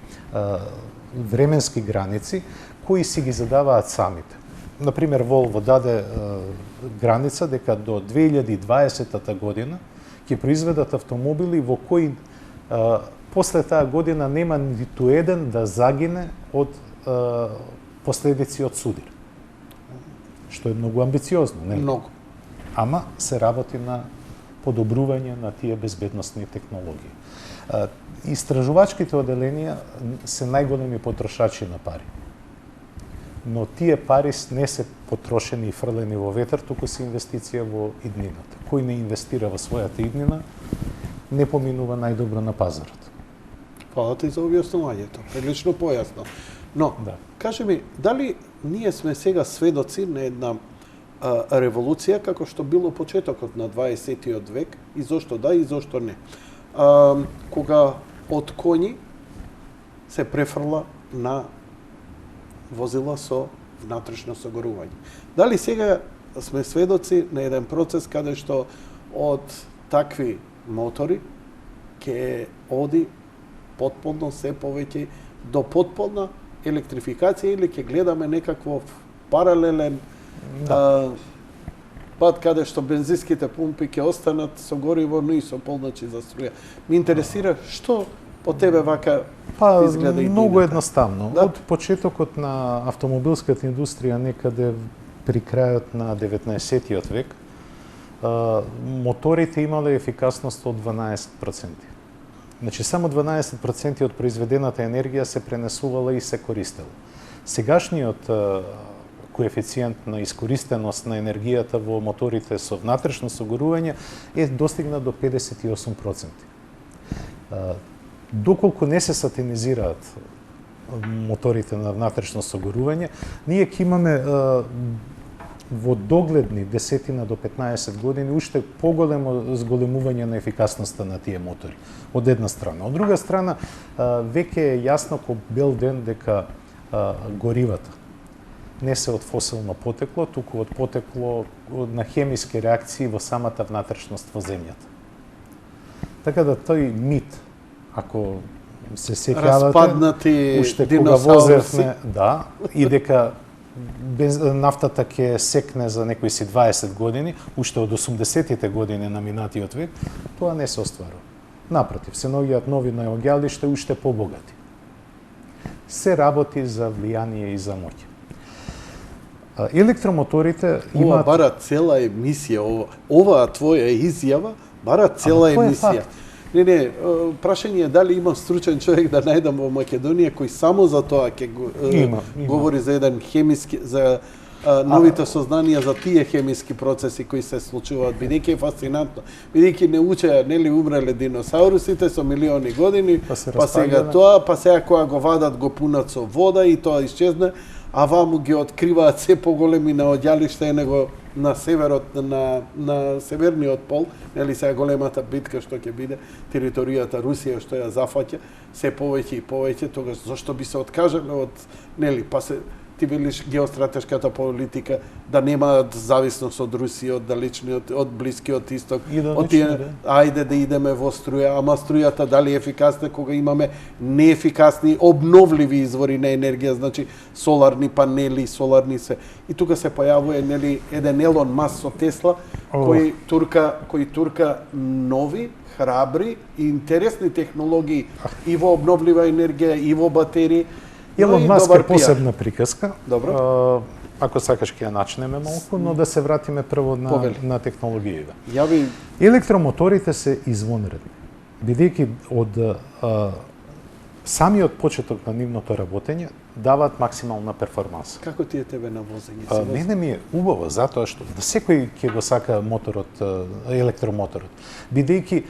S2: временски граници кои си ги задаваат самите. Например, Volvo даде граница дека до 2020 година ќе произведат автомобили во кои после таа година нема ниту еден да загине од последици од судир. Што е многу амбициозно, не?
S1: Многу.
S2: Ама се работи на подобрување на тие безбедносни технологии. Истражувачките оделенија се најголеми потрошачи на пари. Но тие пари не се потрошени и фрлени во ветер, туку се инвестиција во иднината. Кој не инвестира во својата иднина, не поминува најдобро на пазарот.
S1: Фала ти за објаснувањето, прилично појасно. Но,
S2: Да.
S1: кажи ми, дали ние сме сега сведоци на една револуција, како што било почетокот на 20. век, и зошто да, и зошто не. Кога од коњи се префрла на возила со внатрешно согорување. Дали сега сме сведоци на еден процес каде што од такви мотори ќе оди потполно се повеќе до потполна електрификација или ќе гледаме некаков паралелен пат каде што бензинските пумпи ќе останат со гориво, но и со полночи за струја. Ми интересира што по тебе вака изгледа и
S2: многу едноставно.
S1: Да?
S2: Од почетокот на автомобилската индустрија некаде при крајот на 19. век, моторите имале ефикасност од 12%. Значи, само 12% од произведената енергија се пренесувала и се користела. Сегашниот коефициент на искористеност на енергијата во моторите со внатрешно согорување е достигнат до 58%. Доколку не се сатанизираат моторите на внатрешно согорување, ние ќе имаме во догледни 10 до 15 години уште поголемо зголемување на ефикасноста на тие мотори. Од една страна. Од друга страна, веќе е јасно ко бел ден дека горивата не се од фосилно потекло, туку од потекло на хемиски реакции во самата внатрешност во земјата. Така да тој мит, ако се сеќавате,
S1: распаднати
S2: уште кога
S1: диносауруси,
S2: возевме, да, и дека нафтата ќе секне за некои си 20 години, уште од 80-тите години на минатиот век, тоа не се остварува. Напротив, се наоѓаат нови наоѓалишта уште побогати. Се работи за влијание и за моќ. Електромоторите
S1: ова
S2: имаат...
S1: бара цела емисија, оваа твоја изјава бара цела
S2: тоа е
S1: емисија.
S2: факт.
S1: Не, прашање е дали имам стручен човек да најдам во Македонија кој само за тоа ќе
S2: Има.
S1: говори за еден хемиски, за новите сознанија за тие хемиски процеси кои се случуваат, бидејќи е фасцинантно. Бидејќи не учеа, нели умреле диносаурусите со милиони години,
S2: Па се
S1: па сега
S2: распаѓале.
S1: тоа, па сега кога го вадат го пунат со вода и тоа исчезна, а ваму ги откриваат се поголеми наоѓалишта него на северот, на северниот пол, нели сега големата битка што ќе биде, територијата Русија што ја зафаќа, се повеќе и повеќе, тогаш зошто би се откажале од, нели, па се ти велиш геостратешката политика да немаат зависност од Русија, од далечниот, од блискиот исток,
S2: И да
S1: од
S2: не
S1: тие,
S2: чуде.
S1: ајде да идеме во струја, ама струјата дали е ефикасна кога имаме неефикасни обновливи извори на енергија, значи соларни панели, соларни се. И тука се појавува нели еден Елон Маск со Тесла кој турка нови, храбри и интересни технологии и во обновлива енергија и во батерии.
S2: Елон
S1: и
S2: Маск
S1: добар
S2: е
S1: пиар.
S2: посебна приказка.
S1: Добро.
S2: Ако сакаш ќе ја начнеме малку, но да се вратиме прво
S1: Повели.
S2: на технологиите.
S1: Ја би
S2: Електромоторите се извонредни, бидејќи од самиот почеток на нивното работење даваат максимална перформанса.
S1: Како ти е тебе на возење?
S2: Мене ми е убаво затоа што секој ќе го сака моторот, електромоторот, бидејќи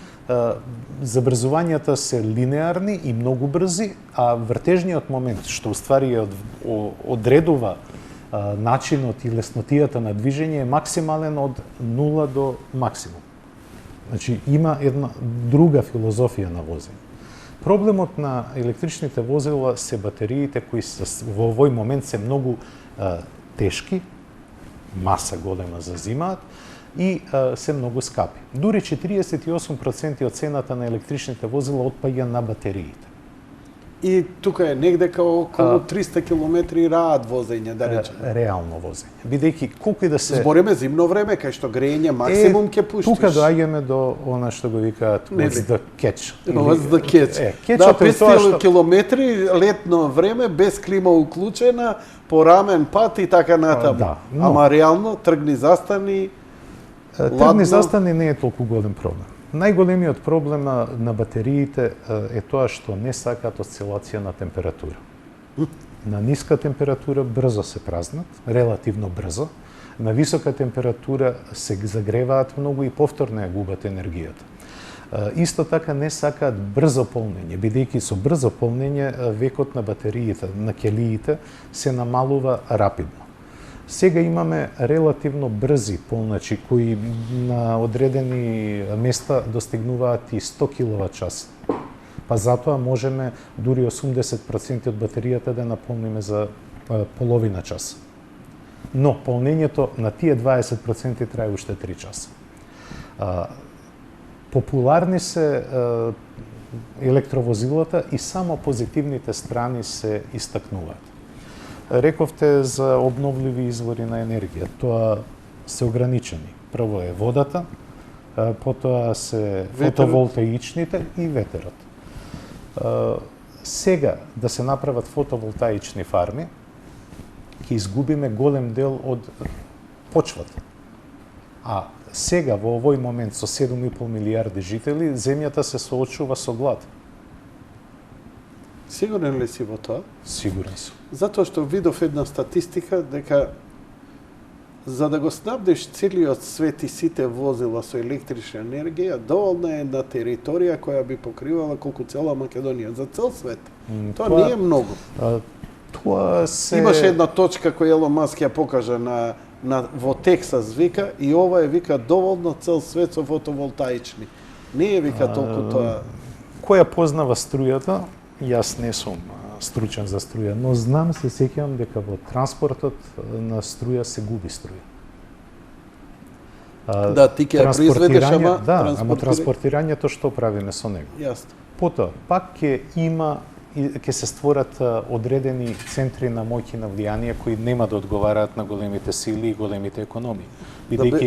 S2: забрзувањата се линеарни и многу брзи, а вртежниот момент што уствари одредува начинот и леснотијата на движење е максимален од 0 до максимум. Значи има една друга филозофија на возење. Проблемот на електричните возила се батериите кои во овој момент се многу тешки, маса голема зазимаат и се многу скапи. Дури 48% од цената на електричните возила отпаѓа на батериите.
S1: И тука е негде као околу 300 километри раат возење, да речеме.
S2: Реално возење. Бидејќи колку и да се
S1: Збориме зимно време кај што грење максимум ќе пуштиш.
S2: Тука доаѓаме до она што го викаат what's the catch.
S1: What's the catch?
S2: Кетчот
S1: Да,
S2: е тоа
S1: 500
S2: што
S1: километри летно време без клима уклучена, порамен пат и така натаму.
S2: Да, но-
S1: Ама реално тргни застани.
S2: тргни
S1: ладно.
S2: застани не е толку голем проблем. Најголемиот проблем на батериите е тоа што не сакаат осцилација на температура. На ниска температура брзо се празнат, релативно брзо. На висока температура се загреваат многу и повторно ја губат енергијата. Исто така не сакаат брзо полнење, бидејќи со брзо полнење векот на батериите, на келиите се намалува рапидно. Сега имаме релативно брзи полначи кои на одредени места достигнуваат и 100 киловат-час. Па затоа можеме дури 80% од батеријата да наполниме за половина час. Но полнењето на тие 20% трае уште 3 часа. Популарни се електровозилата и само позитивните страни се истакнуваат. Рековте за обновливи извори на енергија. Тоа се ограничени. Прво е водата, потоа се фотоволтаичните и ветерот. Сега да се направат фотоволтаични фарми, ќе изгубиме голем дел од почвата. А сега во овој момент со 7,5 милиарди жители, земјата се соочува со глад.
S1: Сигурен ли си во тоа?
S2: Сигурен сум.
S1: Затоа што видов една статистика дека за да го снабдиш целиот свет и сите возила со електрична енергија, доволна е една територија која би покривала колку цела Македонија, за цел свет. Тоа не е многу.
S2: Тоа се
S1: Имаше една точка која Елон Маск ја покажа во Тексас вика и ова е вика доволно цел свет со фотоволтаични. Не е вика толку тоа.
S2: Која познава струјата, јас не сум стручен за струја, но знам, се сеќавам дека во транспортот на струја се губи струја.
S1: Да, ти ќе ја произведеш, ама
S2: ама транспортирањето што правиме со него?
S1: Јасно.
S2: Потоа, пак ќе се створат одредени центри на моќ и на влијание кои нема да одговараат на големите сили и големите економии.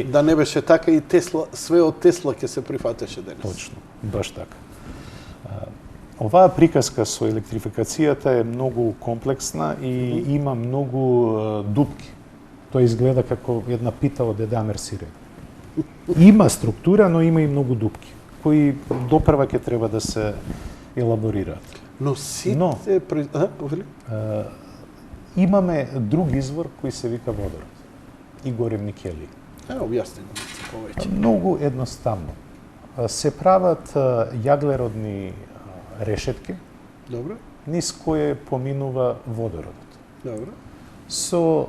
S1: Да не беше така и Тесла, све од Тесла ќе се прифатеше денес.
S2: Точно, баш така. Оваа приказка со електрификацијата е многу комплексна и има многу дупки. Тоа изгледа како една пита од Едамер Сире. Има структура, но има и многу дупки, кои допрва ќе треба да се елаборираат.
S1: Но сите...
S2: Имаме друг извор кој се вика водород и горевни келии.
S1: Објасни нам се повеќе.
S2: Многу едноставно. Се прават јаглеродни решетки,
S1: Добро.
S2: низ кое поминува водородот.
S1: Добро.
S2: Со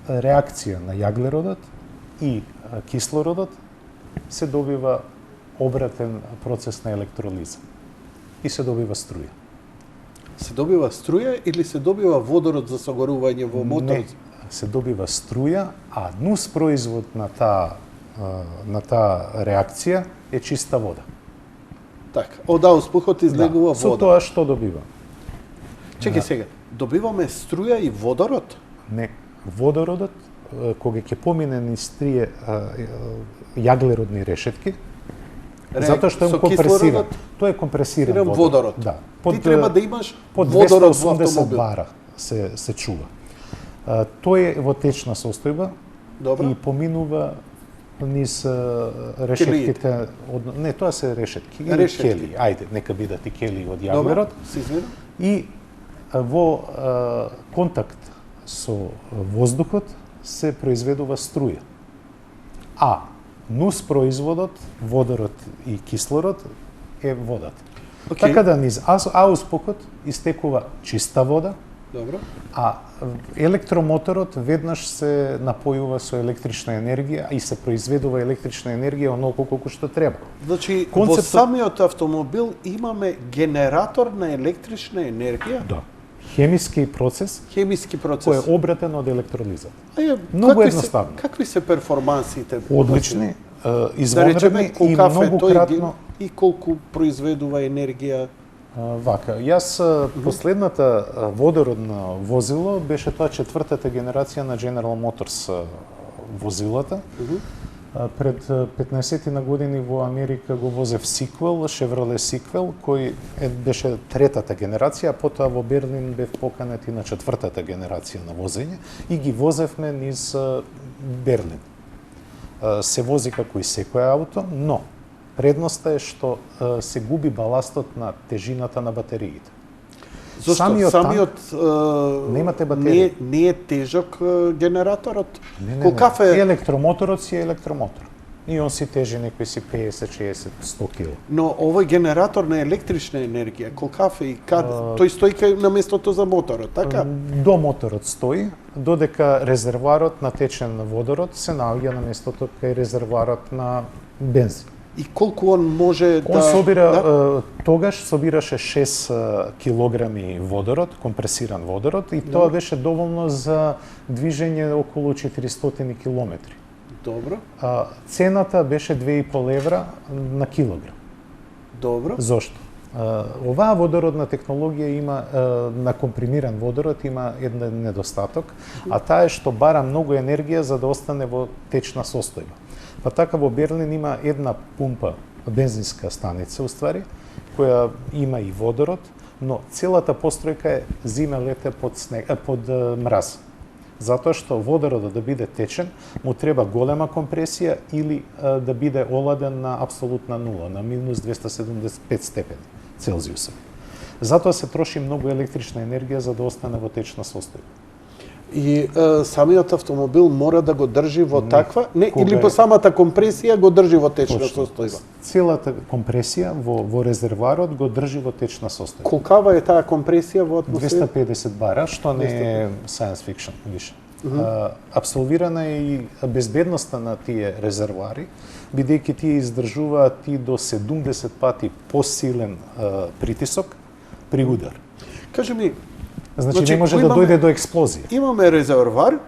S2: реакција на јаглеродот и кислородот се добива обратен процес на електролиза и се добива струја.
S1: Се добива струја или се добива водород за согорување во моторот?
S2: Не, се добива струја, а нус производ на таа реакција е чиста вода.
S1: Така, од ауспухот излегува
S2: Со
S1: вода.
S2: тоа што добива?
S1: Чекај сега, добиваме струја и водород?
S2: Не, водородот кога ќе помине низ тие јаглеродни решетки, затоа што е компресиран. Тоа е компресиран
S1: водород.
S2: Да.
S1: Ти треба да имаш
S2: под
S1: водород во
S2: 280
S1: автомобил.
S2: бара се чува. Тој е во течна состојба и поминува низ решетките од не, тоа се решетки или кели. Ајде, нека бидат и кели од јаглерод.
S1: Се извинам.
S2: И во контакт со воздухот се произведува струја. А нус производот, водород и кислород е водата.
S1: Океј.
S2: Така да низ ауспокот истекува чиста вода,
S1: Добро.
S2: а електромоторот веднаш се напојува со електрична енергија и се произведува електрична енергија онолку колку што треба.
S1: Значи,
S2: Концептот-
S1: во самиот автомобил имаме генератор на електрична енергија,
S2: Да. Хемиски процес
S1: хемиски
S2: кој
S1: процес.
S2: е обратен од електролизат.
S1: Многу
S2: едноставно.
S1: Какви се перформансите?
S2: Одлични,
S1: Да
S2: извонредни
S1: речеме,
S2: и
S1: колкав е
S2: многу
S1: тој
S2: кратно.
S1: и колку произведува енергија.
S2: Вака, јас последната водородно возило беше тоа четвртата генерација на General Motors возилата. Пред 15 на години во Америка го возев Сиквел, Chevrolet Сиквел, кој беше третата генерација, а потоа во Берлин бев поканет и на четвртата генерација на возење и ги возевме низ Берлин. Се вози како и секој ауто, но предноста е што се губи баластот на тежината на батериите.
S1: Зошто? Самиот
S2: немате батерија.
S1: не е тежок генераторот?
S2: Не.
S1: Колкав е?
S2: Електромоторот си е електромотор. И он си тежи некои си 50, 60, 100 кг.
S1: Но овој генератор на електрична енергија, колкав е и тој стои кај на местото за моторот, така?
S2: До моторот стои, додека резервоарот на течен водород се наоѓа на местото кај резервоарот на бензин.
S1: И колку он може да...
S2: Он собира,
S1: да?
S2: тогаш собираше 6 килограми водород, компресиран водород, и тоа беше доволно за движење околу 400 километри.
S1: Добро,
S2: Цената беше 2,5 евра на килограм.
S1: добро.
S2: Зошто? Оваа водородна технологија има, на компримиран водород има еден недостаток, а таа е што бара многу енергија за да остане во течна состојба. Па така во Берлин има една пумпа, бензинска станица уствари, која има и водород, но целата постројка е зима лете под мраз. Затоа што водородот да биде течен, му треба голема компресија или да биде оладен на апсолутна нула, на минус 275 степени Целзиуса. Затоа се троши многу електрична енергија за да остане во течна состојба.
S1: И самиот автомобил мора да го држи во таква,
S2: Кога
S1: или
S2: е-
S1: по самата компресија го држи во течна
S2: Точно.
S1: состојба.
S2: Целата компресија во резервоарот го држи во течна состојба.
S1: Колкава е таа компресија во атмосфера?
S2: 250 бара, што не е science fiction више. Абсолвирана е и безбедноста на тие резервоари, бидејќи тие издржуваат и до 70 пати посилен притисок при удар.
S1: Кажи ми,
S2: Значи не може
S1: кој
S2: да
S1: имаме-
S2: дојде до експлозија.
S1: имаме резервоар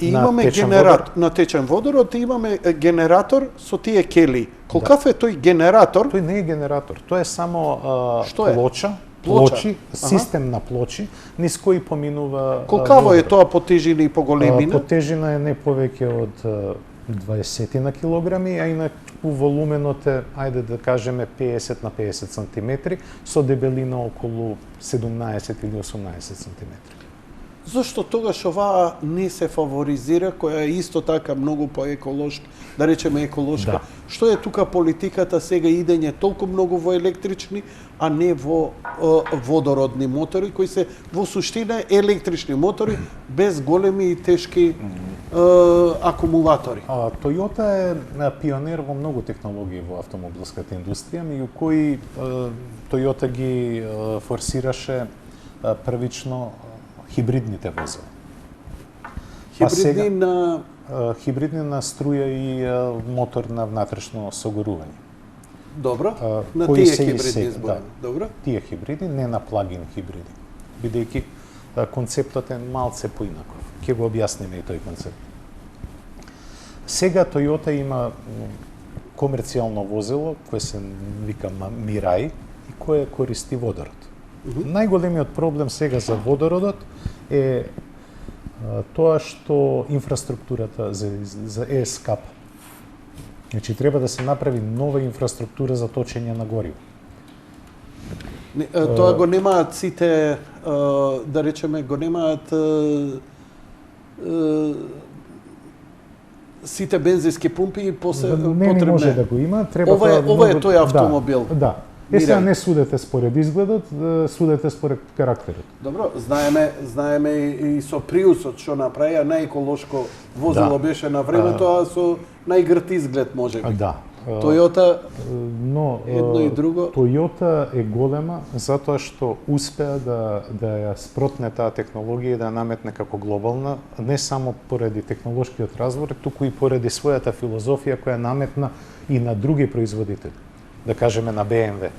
S1: и
S2: На
S1: имаме
S2: течен
S1: генератор на течен водород и имаме генератор со тие кели. Колкав е тој генератор?
S2: Тој не е генератор, тоа е само
S1: Што е?
S2: плоча,
S1: Плоча.
S2: плочи, систем на плочи, низ кои поминува
S1: Колкаво е
S2: водород.
S1: тоа по тежина и по големина?
S2: По тежина е не повеќе од 20 на килограми, а инаку волуменот е, ајде да кажеме 50 на 50 сантиметри, со дебелина околу 17 или 18 сантиметри.
S1: Зошто тогаш оваа не се фаворизира, која е исто така многу поеколошка, да речеме еколошка?
S2: Да.
S1: Што е тука политиката сега идење толку многу во електрични, а не во водородни мотори, кои се во суштина електрични мотори без големи и тешки акумулатори?
S2: Toyota е пионер во многу технологии во автомобилската индустрија, меѓу кои Toyota ги форсираше првично хибридните возила.
S1: Хибридни на...
S2: Хибридни на струја и мотор на внатрешно согорување.
S1: Добро, на
S2: кои
S1: тие
S2: се и
S1: хибридни
S2: сега,
S1: зборови.
S2: да.
S1: Добро.
S2: Тие хибриди, не на плагин хибриди, бидејќи концептот е малце поинаков. Ќе го објасниме и тој концепт. Сега Toyota има комерцијално возило кое се вика Mirai и кое користи водород. Најголемиот проблем сега за водородот е тоа што инфраструктурата е скапа. Значи треба да се направи нова инфраструктура за точење на гориво.
S1: Тоа го немаат сите, да речеме, го немаат сите бензински пумпи и
S2: Не може да го има, треба
S1: Ова е
S2: тоа
S1: тој автомобил.
S2: Да. Сега не судете според изгледот, судете според карактерот.
S1: Добро, знаеме и со Приусот што направија најеколошко возило беше на времето, а со најгрт изглед можеби.
S2: Да.
S1: Тојота,
S2: но
S1: едно и друго.
S2: Тојота е голема затоа што успеа да ја спротне таа технологија и да ја наметне како глобална, не само поради технолошкиот развој, туку и поради својата филозофија која наметна и на други производители. Да кажеме на BMW.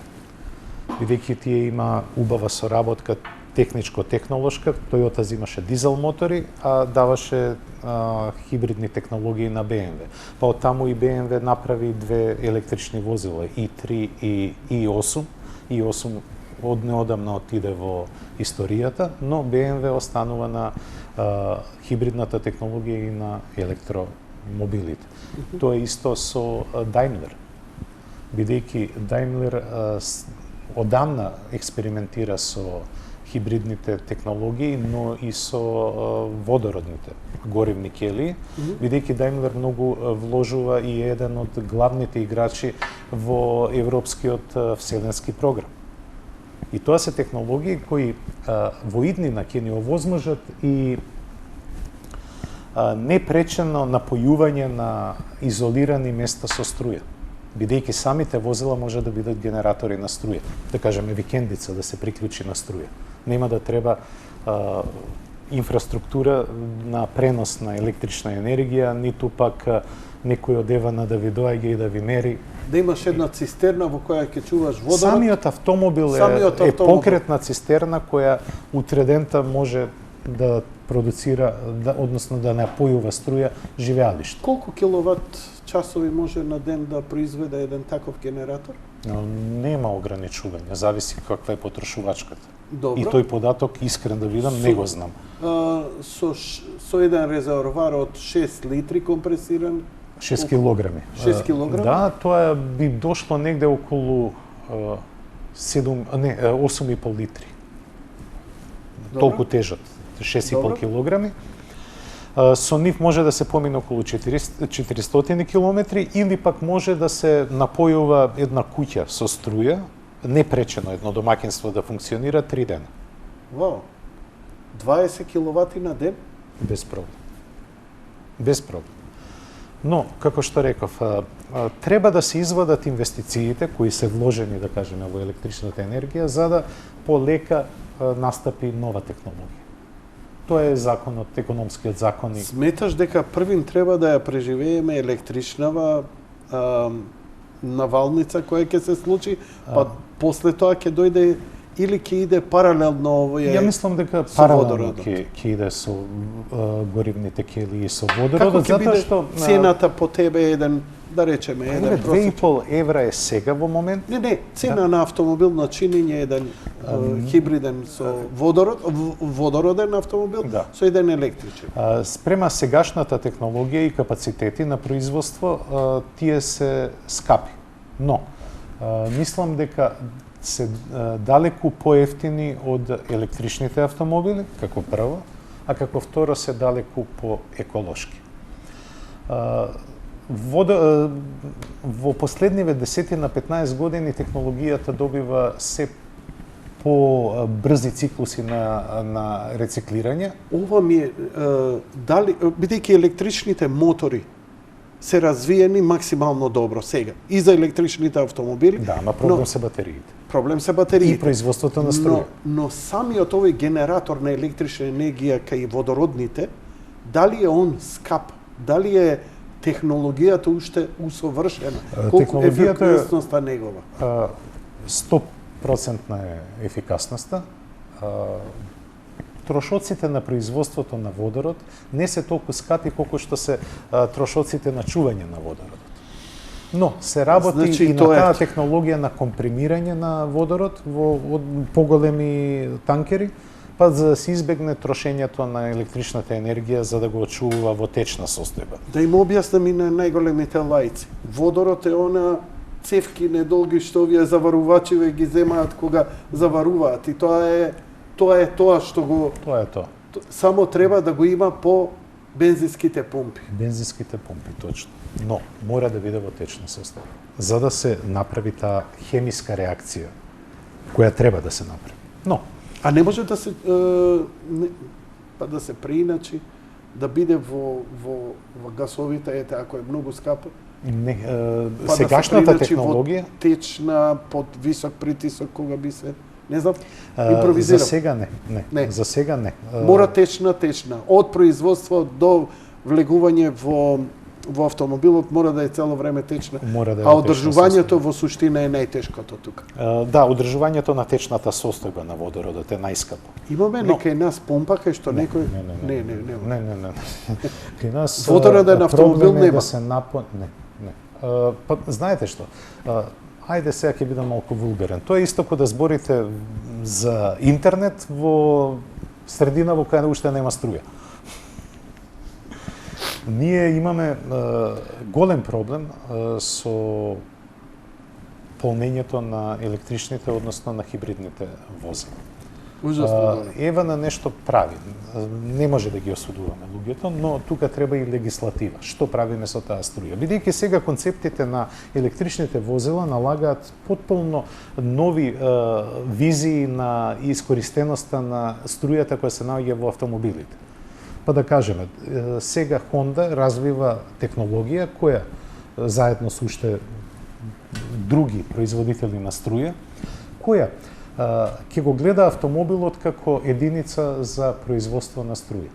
S2: Бидејќи тие има убава соработка техничко-технолошка, Toyota зимаше дизел мотори, а даваше хибридни технологии на BMW. Па оттаму и BMW направи две електрични возила, i3 и i8. i8 од неодамна отиде во историјата, но BMW останува на хибридната технологија и на електромобилите. Тоа е исто со Daimler. Бидејќи Daimler одамна експериментира со хибридните технологии, но и со водородните горивни келии, бидејќи Daimler многу вложува и е еден од главните играчи во европскиот вселенски програм. И тоа се технологии кои во иднина ќе ни овозможат и непречено напојување на изолирани места со струја. Бидејќи самите возила може да бидат генератори на струја. Да кажеме викендица да се приклучи на струја. Нема да треба инфраструктура на пренос на електрична енергија, ниту пак некој од Евана да ви доаѓа и да ви мери.
S1: Да имаш една цистерна во која ќе чуваш водород.
S2: Самиот автомобил е покретна цистерна која утредента може да продуцира, односно да напојува струја живеалиште.
S1: Колку киловат часови може на ден да произведе еден таков генератор?
S2: Нема ограничување, зависи каква е потрошувачката.
S1: Добро.
S2: И тој податок, искрен да видам, не го знам.
S1: Со еден резервоар од 6 литри компресиран?
S2: 6 килограми.
S1: 6 килограми?
S2: Да, тоа би дошло негде околу 8,5 литри.
S1: Добро.
S2: Толку тежат, 6,5 килограми. Со нив може да се помине околу 400 километри или пак може да се напојува една куќа со струја, непречено едно домаќинство да функционира 3 дена.
S1: Вау. 20 киловати на ден?
S2: Без проблем. Без проблем. Но, како што реков, треба да се извадат инвестициите кои се вложени, да кажеме, во електричната енергија, за да полека настапи нова технологија. Тоа е законот, економскиот закон.
S1: Сметаш дека првин треба да ја преживееме електричнава навалница која ќе се случи, па после тоа ќе дојде или ќе иде паралелно овој?
S2: Ја мислам дека паралелно ќе иде со горивните келии и со водородот, затоа што
S1: цената по тебе еден, да речеме, еден
S2: 2,5 евра е сега во момент.
S1: Не, цена на автомобил на чинење еден хибриден со водороден автомобил со еден електричен.
S2: Спрема сегашната технологија и капацитети на производство, тие се скапи. Но мислам дека се далеку поевтини од електричните автомобили, како прво, а како второ се далеку поеколошки. Во последниве 10 на 15 години технологијата добива се по-брзи циклуси на рециклирање.
S1: Ова ми е, дали, бидејќи електричните мотори се развиени максимално добро сега. И за електричните автомобили.
S2: Да, ама проблем се батериите.
S1: Проблем се батериите.
S2: И производството на струја.
S1: Но самиот овој генератор на електрична енергија кај водородните, дали е он скап? Дали е технологијата уште усовршена? Колку ефикасноста негова?
S2: 100% е ефикасноста. Трошоците на производството на водород не се толку скапи колку што се трошоците на чување на водородот. Но се работи и на таа технологија на компримирање на водород во поголеми танкери, па за да се избегне трошењето на електричната енергија за да го очувува во течна состојба.
S1: Да им објаснам и на најголемите лаици. Водород е она цевки недолги што овие заварувачи ги земаат кога заваруваат и тоа е тоа што го...
S2: Тоа е тоа.
S1: Само треба да го има по Бензинските помпи.
S2: Бензинските помпи, точно. Но мора да биде во течна состава. За да се направи таа хемиска реакција која треба да се направи. Но
S1: А не може да се да се преиначи да биде во гасовите, ете, ако е многу скапо.
S2: не,
S1: Па
S2: сегашната
S1: да се преиначи
S2: технологија
S1: во течна под висок притисок кога би се, не знам,
S2: за
S1: импровизирам.
S2: сега не.
S1: Не.
S2: За сега не.
S1: Мора течна. Од производство до влегување во автомобилот мора да е цело време течна.
S2: Мора да е
S1: А
S2: во течна
S1: одржувањето во суштина е најтешкото тука.
S2: Да, одржувањето на течната состојба на водородот е најскапо.
S1: Имаме
S2: Но-
S1: некај нас помпа кај што некој
S2: Не. Кај нас
S1: Водороден автомобил
S2: проблем е
S1: нема.
S2: да се Не. Па знаете што? Ајде сега ќе бидам малку вулгарен. Тоа е исто како да зборите за интернет во средина во која уште нема струја. Ние имаме голем проблем со полнењето на електричните, односно на хибридните возила.
S1: Ужасно.
S2: Ева на нешто прави. Не може да ги осудуваме луѓето, но тука треба и легислатива. Што правиме со таа струја? Бидејќи сега концептите на електричните возила налагаат потполно нови визии на искористеноста на струјата која се наоѓа во автомобилите. Па да кажеме, сега Honda развива технологија која заедно со уште други производители на струја, која ќе го гледа автомобилот како единица за производство на струја.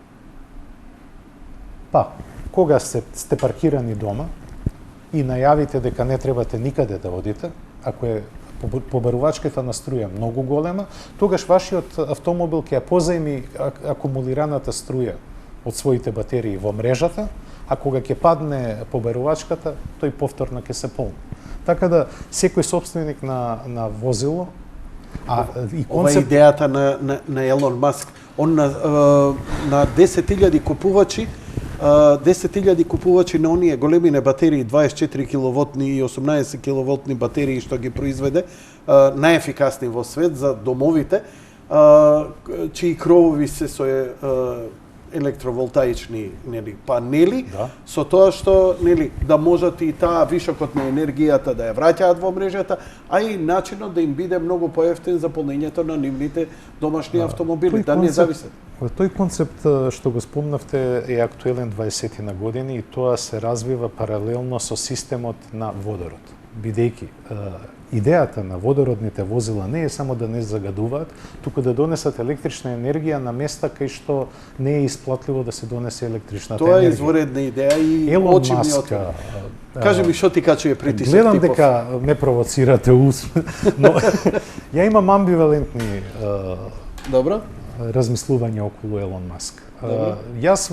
S2: Па, кога сте паркирани дома и најавите дека не требате никаде да одите, ако е побарувачката на струја многу голема, тогаш вашиот автомобил ќе ја позајми акумулираната струја од своите батерии во мрежата, а кога ќе падне побарувачката, тој повторно ќе се полни. Така да секој собственик на возило и
S1: Ова е
S2: концепт
S1: идејата на Елон Маск. Он на 10.000 купувачи 10.000 купувачи на оние големине батерии 24 киловолтни и 18 киловолтни батерии што ги произведе, најефикасни во свет за домовите, чии кровови се со електроволтаични панели,
S2: Да.
S1: со тоа што да можат и таа вишокот на енергијата да ја враќаат во мрежата, а и начинот да им биде многу поевтин за полнењето на нивните домашни автомобили, да не зависат.
S2: Тој концепт што го спомнавте е актуелен 20 на години и тоа се развива паралелно со системот на водород. Бидејќи идејата на водородните возила не е само да не загадуваат, туку да донесат електрична енергија на места кај што не е исплатливо да се донесе електричната енергија.
S1: Тоа е изворедна идеја и
S2: Елон
S1: очи ми
S2: Маск,
S1: отвора. Кажи ми што ти качува притисок.
S2: Гледам
S1: типов?
S2: дека ме провоцирате но ја имам амбивалентни
S1: Добро?
S2: размислување околу Елон Маск.
S1: Добро.
S2: Јас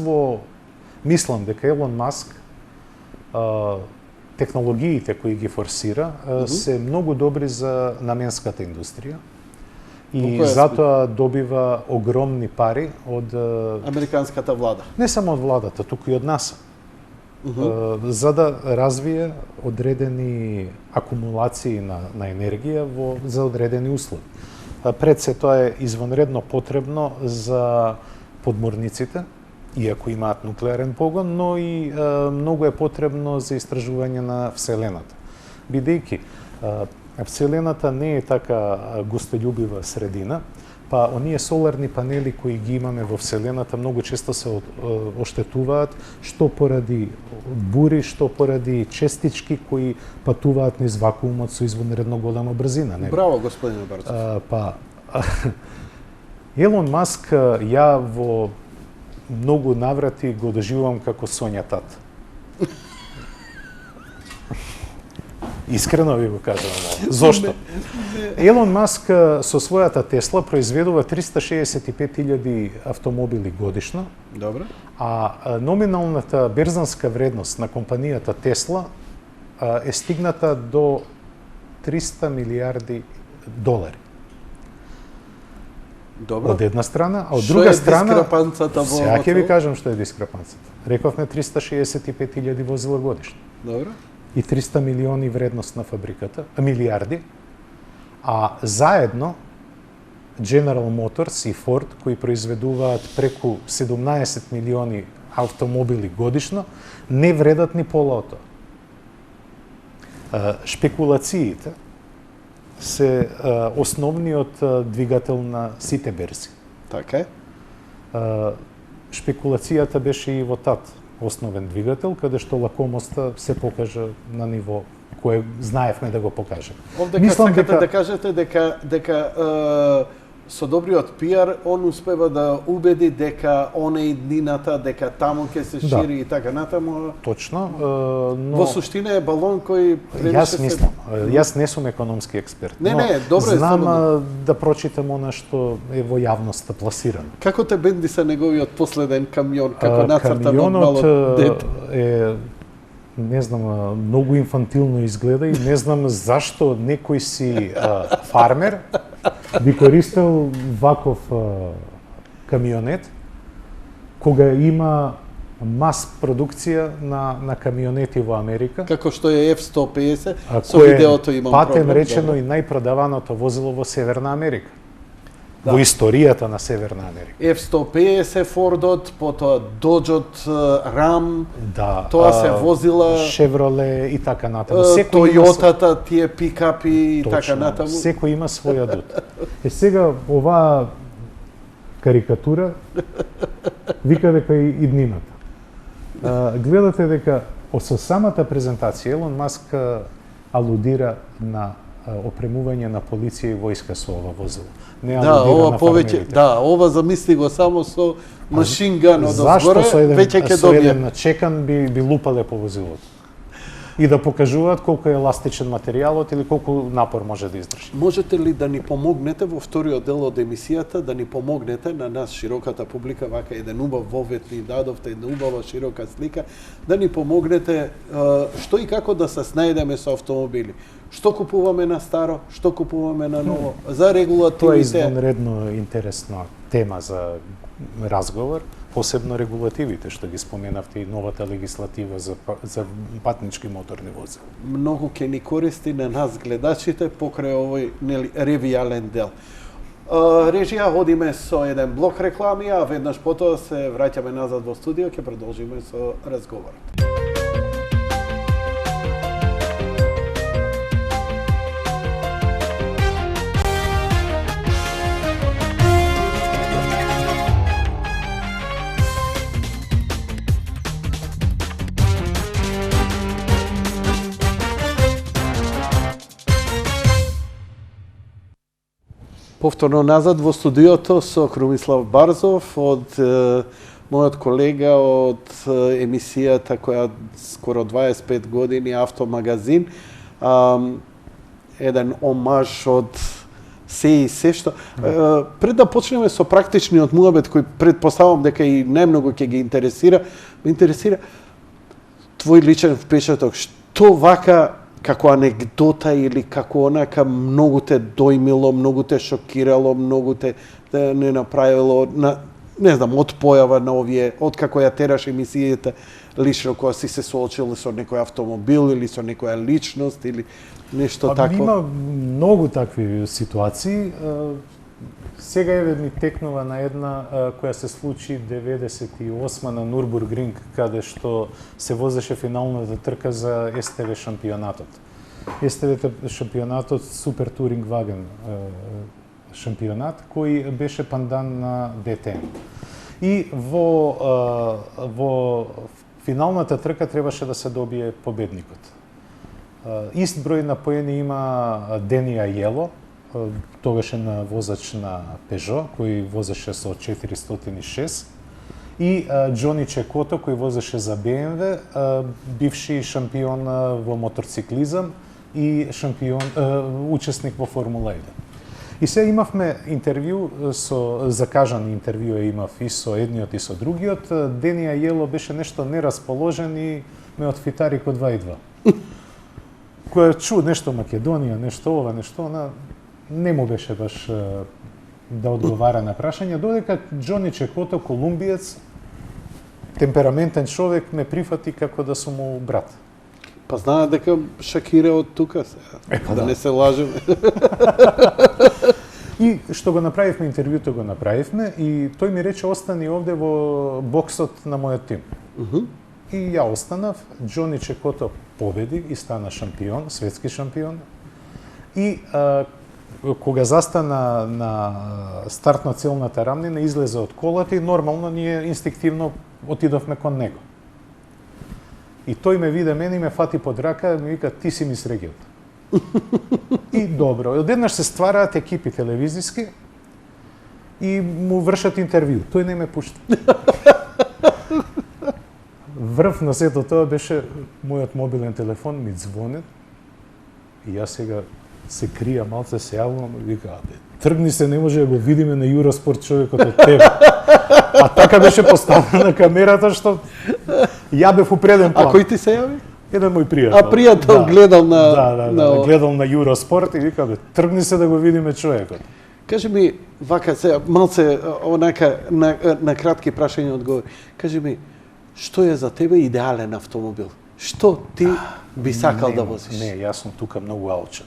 S2: мислам дека Елон Маск технологиите кои ги форсира се многу добри за наменската индустрија и затоа добива огромни пари од
S1: Американската влада.
S2: не само од владата, туку и од НАСА. За да развие одредени акумулации на енергија за одредени услови. Пред се тоа е извонредно потребно за подморниците, иако имаат нуклеарен погон, но и многу е потребно за истражување на Вселената. Бидејќи Вселената не е така гостољубива средина, па оние соларни панели кои ги имаме во Вселената многу често се оштетуваат, што поради бури, што поради честички кои патуваат низ вакуумот со извонредно голема брзина. Не?
S1: Браво, господине Барцов.
S2: Елон Маск ја во многу наврати го доживувам како Сонја тат. Искрено ви го кажувам. Зошто? Елон Маск со својата Тесла произведува 365.000 автомобили годишно,
S1: Добро.
S2: а номиналната берзанска вредност на компанијата Тесла е стигната до 300 милиарди долари.
S1: Добро.
S2: Од една страна, а од друга страна...
S1: Што е дискрепанцата во...
S2: Сега ќе ви кажам што е дискрепанцата. Рековме 365.000 возила годишно.
S1: Добро.
S2: И 300 милиони вредност на фабриката, милиарди, а заедно General Motors и Ford, кои произведуваат преку 17 милиони автомобили годишно не вредат ни пола од тоа. Шпекулациите се основниот двигател на сите берзи.
S1: Така е.
S2: Шпекулацијата беше и во тат основен двигател, каде што лакомоста се покажа на ниво кое знаевме да го покажеме.
S1: Овде сакате да кажете дека со добриот пиар он успева да убеди дека она иднината, дека таму ќе се шири и така натаму.
S2: Точно, но
S1: во суштина е балон кој
S2: јас мислам, јас не сум економски експерт.
S1: Не, добро е.
S2: Знам да прочитам она што е во јавноста пласирано.
S1: Како те бенди са неговиот последен камион, како нацртан од малот дете?
S2: Е, не знам, многу инфантилно изгледа и не знам зашто некој си фармер би користел ваков камионет кога има мас продукција на камионети во Америка.
S1: Како што е F-150, со видеото имам
S2: патем речено и најпродаваното возило во Северна Америка. Да. Во историјата на Северна Америка.
S1: F-150 Фордот, потоа Доджот, Рам,
S2: да,
S1: тоа се возила
S2: Шевроле и така натаму.
S1: Тојотата, тие пикапи и
S2: точно,
S1: така натаму.
S2: Секој има свој адут. Сега оваа карикатура вика дека и иднината. Гледате дека со самата презентација Елон Маск алудира на опремување на полиција и војска со ова возило. Не алудира на фармерите.
S1: Да, ова замисли го само со машинган од
S2: озгоре,
S1: веќе ќе
S2: со
S1: добие.
S2: еден начекан би лупале по возилото. И да покажуваат колку е еластичен материјалот или колку напор може да издржи.
S1: Можете ли да ни помогнете во вториот дел од емисијата, да ни помогнете на нас широката публика, вака еден убав вовет ни дадовте, една убава широка слика, да ни помогнете што и како да се снајдеме со автомобили. Што купуваме на старо, што купуваме на ново, за регулативите.
S2: Тоа е извонредно интересна тема за разговор, посебно регулативите, што ги споменавте и новата легислатива за патнички моторни возила.
S1: Многу ќе ни користи на нас гледачите покрај овој ревијален дел. Режија, одиме со еден блок реклами, а веднаш потоа се враќаме назад во студио, ќе продолжиме со разговорот. Повторно назад во студиото со Крумислав Барзов, од мојот колега од емисијата која скоро 25 години Автомагазин, еден омаж од се и се што. Пред да почнеме со практичниот муабет кој предпоставам дека и најмногу ќе ги интересира, ме интересира твој личен впечаток, што вака како анегдота или како онака многу те дојмило, многу те шокирало, многу те не направило, не знам, од појава на овие, од како ја тераш емисијата, лично кога си се соочил со некој автомобил или со некоја личност или нешто такво?
S2: Има многу такви ситуации. Сега еве ми текнува на една која се случи 98 на Нурбургринг, каде што се возеше финалната трка за СТВ шампионатот. СТВ шампионатот Супер Туринг Ваген шампионат кој беше пандан на ДТМ. И во финалната трка требаше да се добие победникот. Ист број на поени има Дени Ајело, тогаш е на возач на Пежо, кој возеше со 406, и Џони Чекото, кој возеше за БМВ, бивши шампион во моторциклизам и учесник во Формула 1. И се имавме интервју, закажан интервју имав и со едниот и со другиот. Дени Ајело беше нешто нерасположен и ме отфитари ко 2 и 2. Која чу нешто Македонија, нешто ова, нешто она, не му беше баш да одговара на прашања, додека Џони Чекото, колумбиец, темпераментен човек, ме прифати како да сум му брат.
S1: Па знаат дека Шакира од тука се, да не се лажеме.
S2: И што го направивме, интервјуто го направивме и тој ми рече остани овде во боксот на мојот тим. И ја останав, Џони Чекото победи и стана шампион, светски шампион. И кога застана на стартно целната рамнина, излезе од колата и нормално ние инстинктивно отидовме кон него. И тој ме виде мене и ме фати под рака и ми вика ти си ми среќата. И добро, одеднаш се ствараат екипи телевизиски и му вршат интервју. Тој не ме пушта. Врв на сето тоа беше мојот мобилен телефон ми звони и јас сега се крија малце, се јавувам и вика, тргни се, не може да го видиме на Юроспорт човекот од тебе. А така беше поставена камерата што ја бев у преден план.
S1: А кој ти се јави?
S2: Еден мој пријател.
S1: А пријател гледал на...
S2: Да, гледал на Юроспорт и вика, тргни се да го видиме човекот.
S1: Кажи ми, вака се, малце, онака, на кратки прашања одговори. Кажи ми, што е за тебе идеален автомобил? Што ти би сакал да возиш?
S2: Не, јас сум тука многу алчен.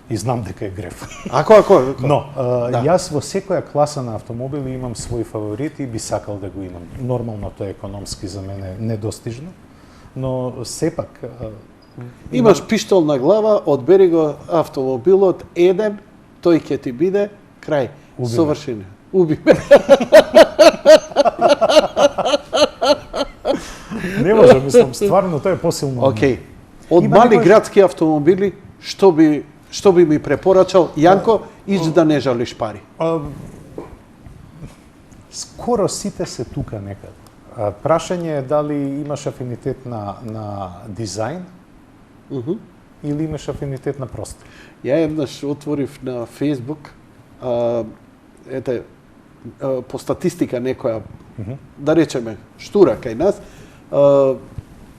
S2: И знам дека е греф.
S1: Ако?
S2: Но, јас во секоја класа на автомобили имам свој фаворит и би сакал да го имам. Нормално тоа економски за мене недостижно, но сепак...
S1: Имаш пиштол на глава, одбери го автомобилот, еден, тој ќе ти биде крај. Совршен. Уби ме.
S2: Не може, мислам, стварно тоа е посилно.
S1: Океј. Од мали градски автомобили, што би ми препорачал? Јанко, ич да не жалиш пари.
S2: Скоро сите се тука некаде. Прашање е дали имаш афинитет на дизајн или имаш афинитет на простор.
S1: Ја еднаш отворив на Facebook, по статистика некоја, да речеме, штура кај нас,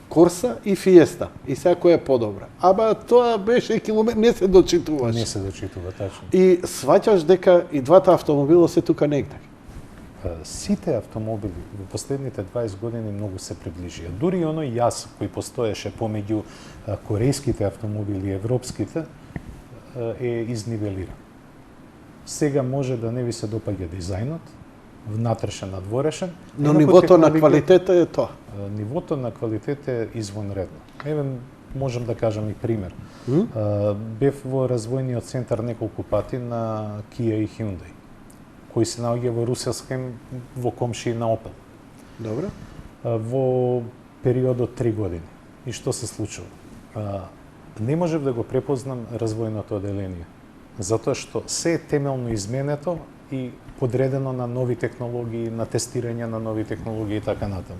S1: Корса и Фиеста. И секој е подобра. Ама тоа беше километр, не се дочитуваш.
S2: Не се дочитува, тачно.
S1: И сваќаш дека и двата автомобила се тука негде.
S2: Сите автомобили во последните 20 години многу се приближија. Дури и оној јас кој постоеше помеѓу корејските автомобили и европските е изнивелиран. Сега може да не ви се допаѓа дизајнот, внатрешен, надворешен.
S1: Но нивото на квалитета е тоа.
S2: Нивото на квалитет е извонредно. Еве можам да кажам и пример. Бев во развојниот центар неколку пати на Kia и Hyundai, кој се наоѓа во Русенскем во комшии на Opel.
S1: Добро.
S2: Во период од 3 години. И што се случува? Не можев да го препознам развојното оделение, затоа што се е темелно изменето и подредено на нови технологии, на тестирање на нови технологии и така натаму.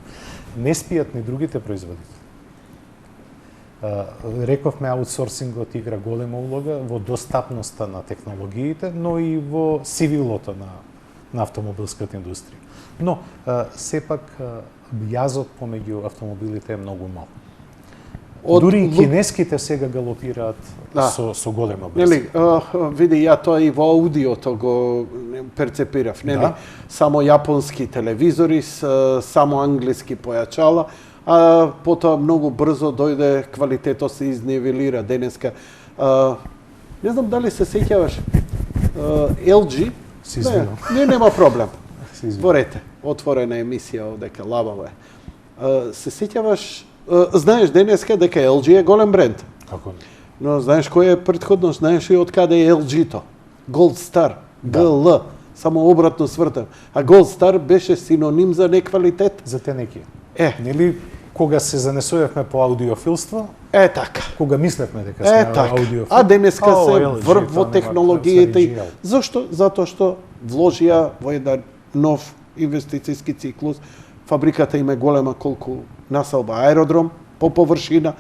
S2: Не спијат ни другите производители. Рековме, аутсорсингот игра голема улога во достапноста на технологиите, но и во сивилото на автомобилската индустрија. Но, сепак, јазот помеѓу автомобилите е многу мал. Дури и кинеските сега галопираат со голема брзина.
S1: Види, ја тоа и во аудиото го перцепирав, нели? Само јапонски телевизори, само англиски појачала, а потоа многу брзо дојде квалитетот се изнивелира денеска. Не знам дали се сеќаваш LG? Не, нема проблем. Борете, отворена емисија одека лабава е. Се сеќаваш, знаеш денеска дека LG е голем бренд.
S2: Како не?
S1: Но знаеш кој е претходно, знаеш и од каде е LG-то? Gold Star, GL, само обратно свртам. А Gold Star беше синоним за неквалитет.
S2: За тенеки. Нели кога се занесувавме по аудиофилство?
S1: Така.
S2: Кога мислевме дека сме аудиофил.
S1: А денеска се врв во технологиите. Зошто? Затоа што вложија во еден нов инвестицијски циклус. Фабриката им е голема колку населба аеродром по површина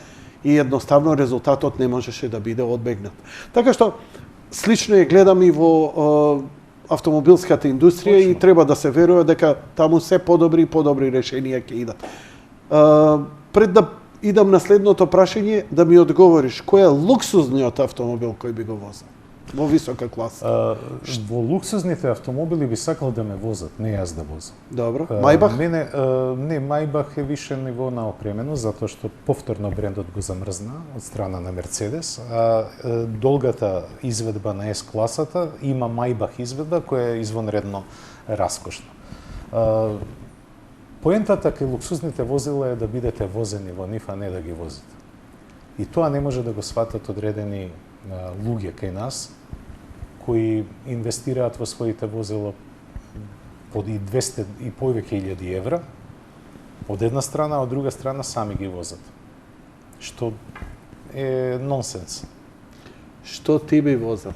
S1: и едноставно резултатот не можеше да биде одбегнат. Така што слично е гледам и во автомобилската индустрија и треба да се верува дека таму се подобри и подобри решенија ќе идат. Пред да идам на следното прашање, да ми одговориш, кој е луксузниот автомобил кој би го возел? во висока класа.
S2: Во луксузните автомобили би сакал да ме возат, не јас да возам.
S1: Добро. Мајбах?
S2: Мене, не, Мајбах е више ниво на опременост, затоа што повторно брендот го замрзна од страна на Мерцедес, а долгата изведба на S-класата има Мајбах изведба која е извонредно раскошна. Поентата кај луксузните возила е да бидете возени во нив, а не да ги возите. И тоа не може да го сватат одредени луѓе кај нас, кои инвестираат во своите возила под и 200 и повеќе илјади евра, од една страна, а од друга страна сами ги возат. Што е нонсенс.
S1: Што ти би возел?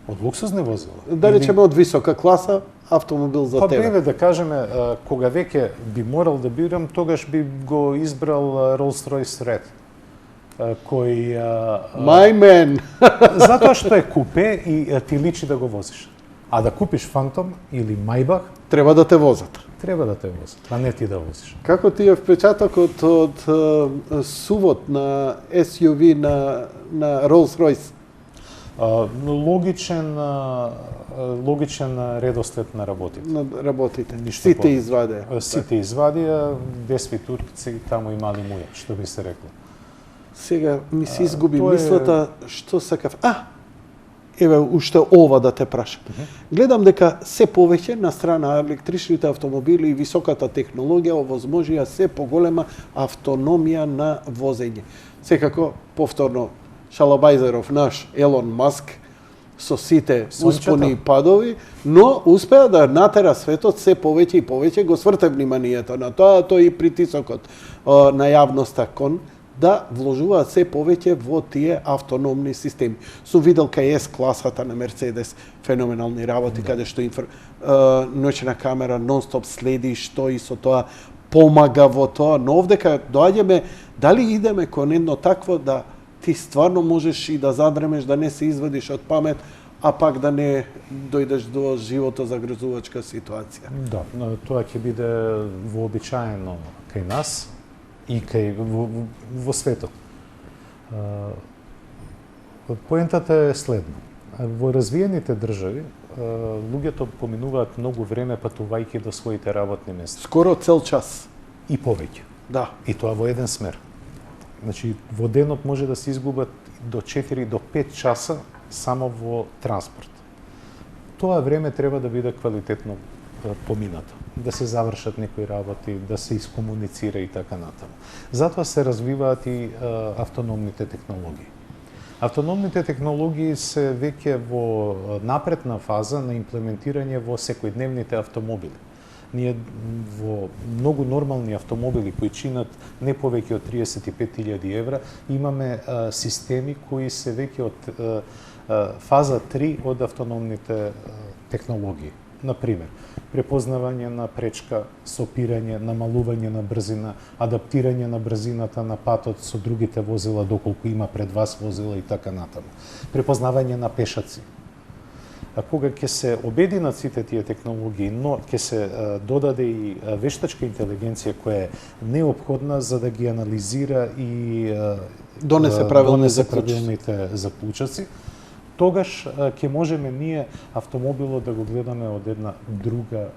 S2: Од луксузни возила?
S1: Да речеме од висока класа, автомобил за
S2: Па
S1: тебе.
S2: беве, да кажеме, кога веќе би морал да бирам, тогаш би го избрал Rolls-Royce Red, кој...
S1: My man!
S2: Затоа што е купе и ти личи да го возиш. А да купиш Фантом или Мајбах,
S1: Треба да те возат.
S2: треба да те возат, а не ти да возиш.
S1: Како ти е впечатокот од сувот на SUV на Rolls-Royce?
S2: Логичен редослед на работите.
S1: На работите.
S2: Ништо
S1: Сите
S2: повеќе.
S1: извадеа.
S2: Сите извадија, десви турци, таму и мали муја, што би се рекло.
S1: Сега ми се изгуби
S2: тоа е-
S1: мислата што сакав. Еве уште ова да те прашам. Гледам дека се повеќе на страна електричните автомобили и високата технологија овозможија се поголема автономија на возење. Секако повторно Шалабајзеров наш Елон Маск со сите успони и падови, но успеа да натера светот се повеќе и повеќе, го сврте вниманието на тоа, тој и притисокот на јавноста кон да вложуваат се повеќе во тие автономни системи. Сум видел кај S-класата на Мерцедес феноменални работи, каде што ноќна камера нон-стоп следи што и со тоа помага во тоа, но овдека доаѓаме, дали идеме кон едно такво да ти стварно можеш и да задремеш, да не се извадиш од памет, а пак да не дојдеш до животозагрозувачка ситуација.
S2: Да, но тоа ќе биде вообичаено кај нас и во светот. Поентата е следна. Во развиените држави луѓето поминуваат многу време патувајќи до своите работни места.
S1: Скоро цел час.
S2: И повеќе.
S1: Да.
S2: И тоа во еден смер. Значи, во денот може да се изгубат до 4 до 5 часа само во транспорт. Тоа време треба да биде квалитетно поминато, да се завршат некои работи, да се искомуницира и така натаму. Затоа се развиваат и автономните технологии. Автономните технологии се веќе во напредна фаза на имплементирање во секојдневните автомобили. Ние во многу нормални автомобили кои чинат не повеќе од 35.000 евра имаме системи кои се веќе од фаза 3 од автономните технологии. Например, препознавање на пречка, сопирање, намалување на брзина, адаптирање на брзината на патот со другите возила доколку има пред вас возила и така натаму. Препознавање на пешаци. А кога ќе се обединат сите тие технологии, но ќе се додаде и вештачка интелигенција која е неопходна за да ги анализира и
S1: Донесе
S2: правилните заклучоци, тогаш ќе можеме ние автомобилот да го гледаме од една друга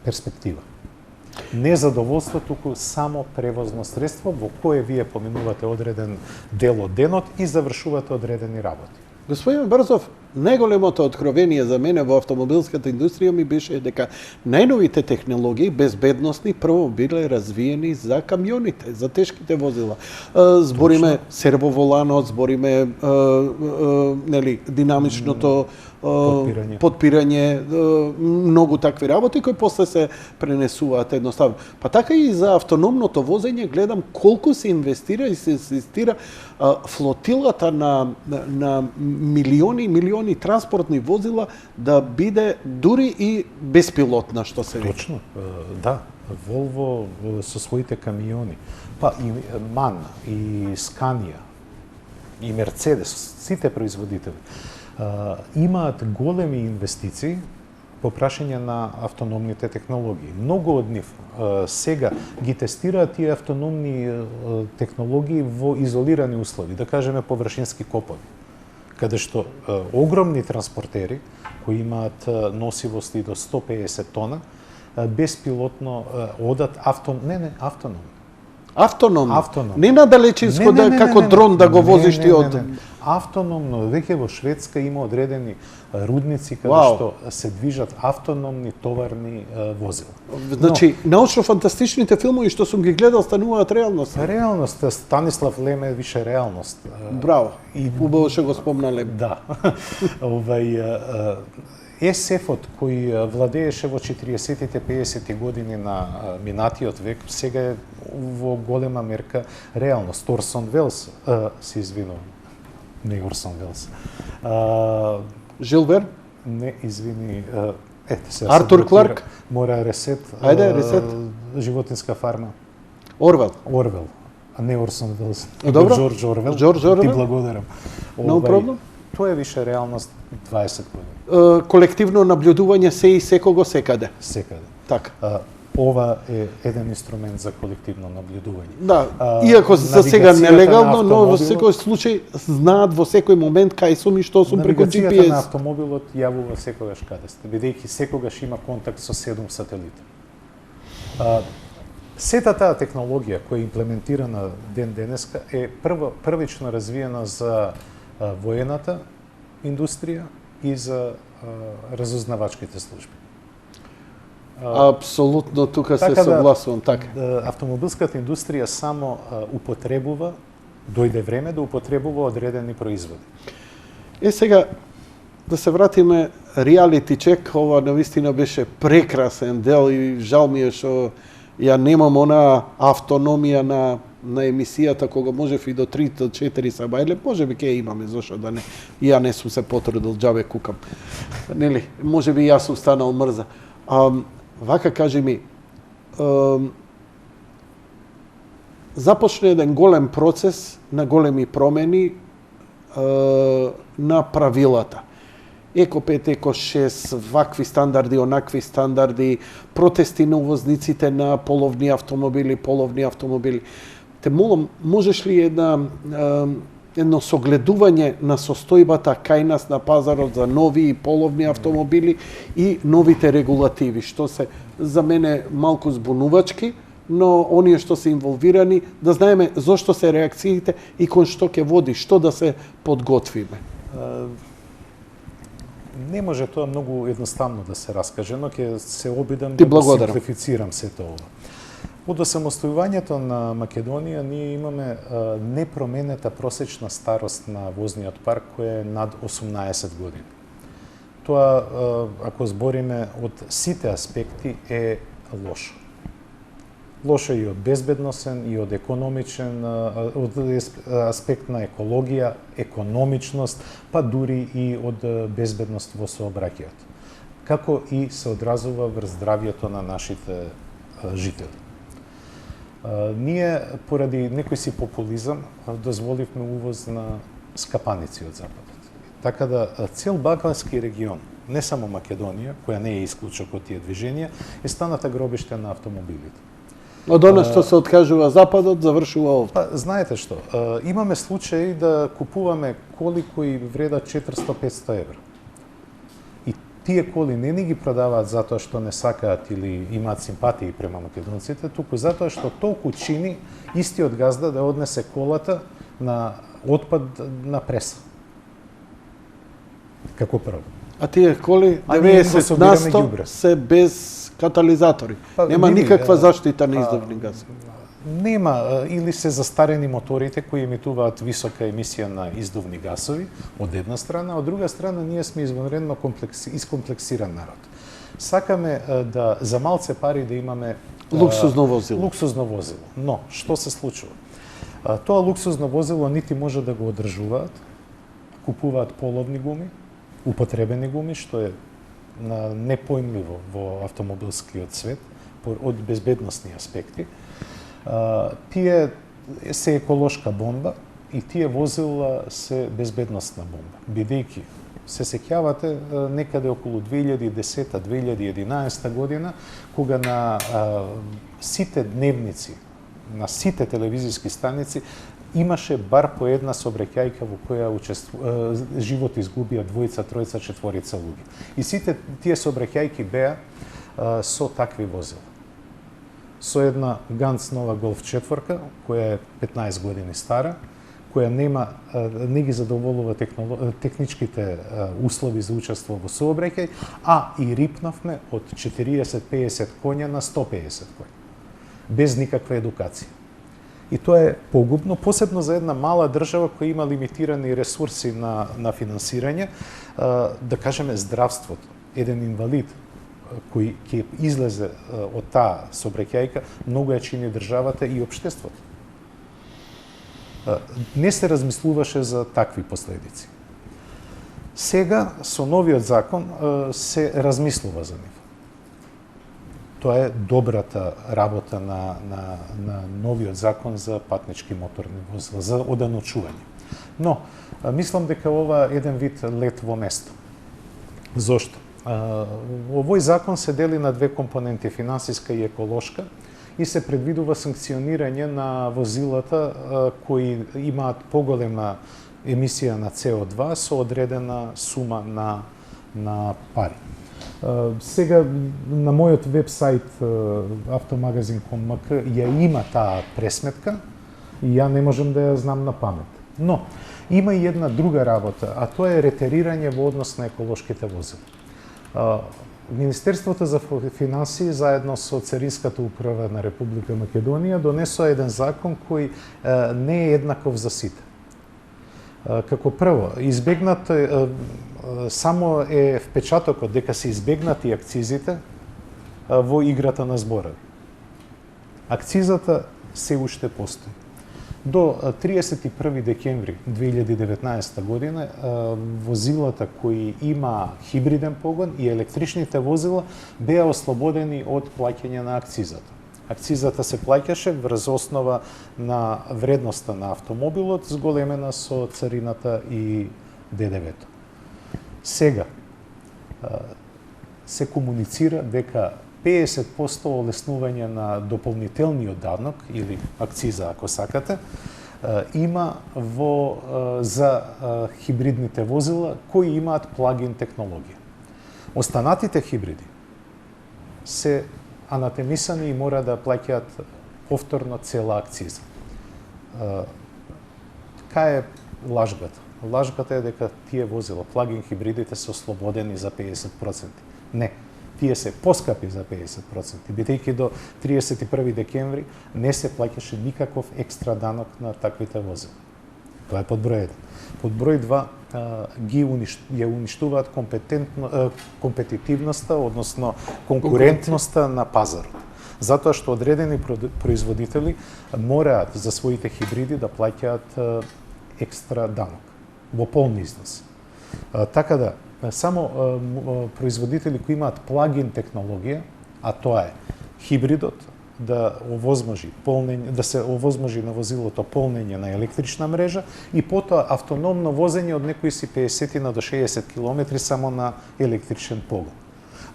S2: перспектива. Не задоволство, туку само превозно средство во кое вие поминувате одреден дел од денот и завршувате одредени работи.
S1: Господин Брзов, најголемото откровение за мене во автомобилската индустрија ми беше дека најновите технологии безбедносни прво биле развиени за камионите, за тешките возила. Збориме сервоволанот, збориме нели динамичното подпирање, многу такви работи кои после се пренесуваат едноставно. Па така и за автономното возење гледам колку се инвестира и се инсистира флотилата на милиони транспортни возила да биде дури и беспилотна, што се вика.
S2: Точно, да. Волво со своите камиони, па и МАН, и Сканија, и Мерцедес, сите производители, имаат големи инвестиции по прашање на автономните технологии. Многу од нив сега ги тестираат тие автономни технологии во изолирани услови, да кажеме површински копови, каде што огромни транспортери кои имаат носивост и до 150 тона, беспилотно одат автономно.
S1: Автономно. Не на далечинско како дрон да го возиш ти од...
S2: Автономно, веќе во Шведска има одредени рудници каде што се движат автономни товарни возила.
S1: Значи, научно-фантастичните филмови што сум ги гледал стануваат реалност.
S2: Реалност, Станислав Лем е више реалност.
S1: Браво. И убаво што го спомнале.
S2: Да. СФ-от кој владееше во 40-тите, 50-ти години на минатиот век, сега е во голема мерка реалност. Орсон Велс, се извинувам, не Орсон Велс.
S1: Жилвер?
S2: Не, извини,
S1: Артур Кларк?
S2: Мора Ресет.
S1: Ајде, Ресет.
S2: Животинска фарма.
S1: Орвел.
S2: Орвел, а не Орсон Велс.
S1: Добро.
S2: Джордж Орвел.
S1: Джордж Орвел.
S2: Ти благодарам.
S1: No problem.
S2: Тоа е више реалност 20 години.
S1: Колективно наблюдување се и секого секаде.
S2: Секаде.
S1: Така.
S2: Ова е еден инструмент за колективно наблюдување.
S1: Да, иако за сега нелегално, но во секој случај знаат во секој момент кај сум и што сум преку GPS.
S2: Навигацијата на автомобилот јавува секогаш каде сте, бидејќи секогаш има контакт со 7 сателита. Сета таа технологија која е имплементирана ден денеска е првично развиена за воената индустрија и за разузнавачките служби.
S1: Апсолутно, тука се согласувам, така.
S2: Автомобилската индустрија само употребува, дојде време да употребува одредени производи.
S1: Сега, да се вратиме реалити чек, ова навистина беше прекрасен дел и жал ми е што ја немам она автономија на емисијата кога можев и до 3 до 4 сабајле, можеби ќе имаме, зашто да не. И ја не сум се потрудил, џабе кукам. Нели, можеби јас сум станал мрза. Вака кажи ми, започне еден голем процес на големи промени на правилата. Еко 5, Еко 6, вакви стандарди, онакви стандарди, протести на увозниците на половни автомобили. Те молам, можеш ли едно согледување на состојбата кај нас на пазарот за нови и половни автомобили и новите регулативи, што се за мене малку збунувачки, но оние што се инволвирани, да знаеме зошто се реакциите и кон што ќе води, што да се подготвиме.
S2: Не може тоа многу едноставно да се раскаже, но ќе се обидам да симплифицирам сето ова. Од осамостојувањето на Македонија ние имаме непроменета просечна старост на возниот парк која е над 18 години. Тоа, ако збориме од сите аспекти, е лошо. Лошо и од безбедносен, и од економичен, од аспект на екологија, економичност, па дури и од безбедност во сообраќајот. Како и се одразува врз здравјето на нашите жители. Ние, поради некој си популизам, дозволивме увоз на скапаници од Западот. Така да цел Балкански регион, не само Македонија, која не е исклучок од тие движенија, е станата гробиште на автомобилите.
S1: Од она што се откажува Западот, завршува овде.
S2: Па, знаете што, имаме случаи да купуваме коли кои вредат 400-500 евра. И тие коли не ни ги продаваат затоа што не сакаат или имаат симпатии према македонците, туку затоа што толку чини истиот газда да однесе колата на отпад на преса. Како прво.
S1: А тие коли 90% се без катализатори. Нема никаква заштита на издувни газови.
S2: Нема, или се застарени моторите кои емитуваат висока емисија на издувни газови, од една страна, од друга страна ние сме извонредно искомплексиран народ. Сакаме да за малце пари да имаме
S1: луксузно возило.
S2: Луксузно возило. Но што се случува? Тоа луксузно возило нити може да го одржуваат, купуваат половни гуми, употребени гуми, што е непоимливо во автомобилскиот свет од безбедносни аспекти. Тие се еколошка бомба и тие возила се безбедносна бомба, бидејќи се сеќавате некаде околу 2010-2011 година, кога на сите дневници, на сите телевизиски станици имаше бар по една сообраќајка во која живот изгубија двојца, тројца, четворица луѓе. И сите тие сообраќајки беа со такви возила. Со една Ганц нова Голф 4, која е 15 години стара, која не ги задоволува техничките услови за учество во сообраќај, а и рипнавме од 40-50 коња на 150 коња, без никаква едукација. И тоа е погубно, посебно за една мала држава која има лимитирани ресурси на финансирање, да кажеме здравството. Еден инвалид кој ќе излезе од таа сообраќајка, многу ја чини државата и општеството. Не се размислуваше за такви последици. Сега, со новиот закон, се размислува за нив. Тоа е добрата работа на новиот закон за патнички моторни возила, за оданочување. Но, мислам дека ова е еден вид лет во место. Зошто? Овој закон се дели на две компоненти, финансиска и еколошка, и се предвидува санкционирање на возилата кои имаат поголема емисија на CO2 со одредена сума на пари. Сега на мојот вебсайт Автомагазин.com.mk ја има таа пресметка и ја не можам да ја знам на памет. Но има и една друга работа, а тоа е ретерирање во однос на еколошките возила. Министерството за финансии заедно со Царинската управа на Република Македонија донесоа еден закон кој не е еднаков за сите. Како прво, избегнат само е впечатокот дека се избегнати акцизите во играта на зборови. Акцизата се уште постои. До 31 декември 2019 година возилата кои има хибриден погон и електричните возила беа ослободени од плаќање на акцизата. Акцизата се плаќаше врз основа на вредноста на автомобилот, зголемена со царината и ДДВ-то. Сега се комуницира дека 50% олеснување на дополнителниот данок или акциза, ако сакате, има за хибридните возила кои имаат плагин технологија. Останатите хибриди се анатемисани и мора да плаќаат повторно цела акциза. Кај е лажбата? Лажбата е дека тие возила, плагин хибридите се ослободени за 50%. Не. Тие се поскапи за 50%, бидејќи до 31 декември не се плаќаше никаков екстра данок на таквите возила. Тоа е под број 1. Под број 2 ја уништуваат компетитивноста, односно конкурентноста на пазарот. Затоа што одредени производители мораат за своите хибриди да плаќаат екстра данок во полни износи. Така да, само производители кои имаат плагин технологија, а тоа е хибридот, да се овозможи на возилото полнење на електрична мрежа и потоа автономно возење од некои си 50 до 60 км само на електричен погон.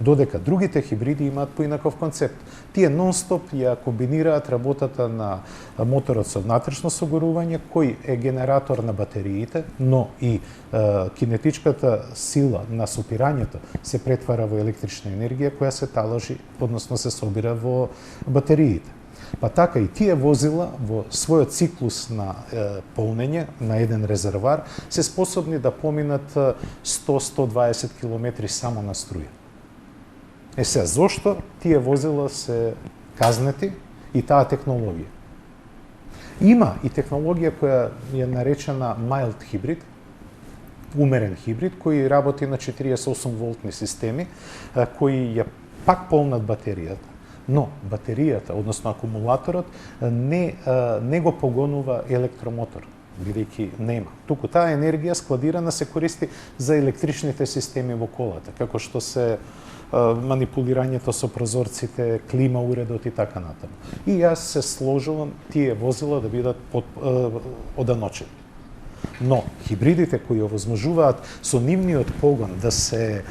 S2: Додека другите хибриди имаат поинаков концепт. Тие нон-стоп ја комбинираат работата на моторот со внатрешно согорување, кој е генератор на батериите, но и кинетичката сила на сопирањето се претвара во електрична енергија која се таложи, односно се собира во батериите. Па така и тие возила во својот циклус на полнење на еден резервар се способни да поминат 100-120 км само на струја. Сега, зошто тие возила се казнети и таа технологија? Има и технологија која е наречена mild hybrid, умерен хибрид, кој работи на 48 волтни системи, кои ја пак полнат батеријата. Но батеријата, односно акумулаторот, не го погонува електромотор, бидејќи нема. Туку таа енергија складирана се користи за електричните системи во колата, како што се манипулирањето со прозорците, клима уредот и така натаму. И јас се сложувам тие возила да бидат оданочени. Но хибридите кои овозможуваат со нивниот погон да се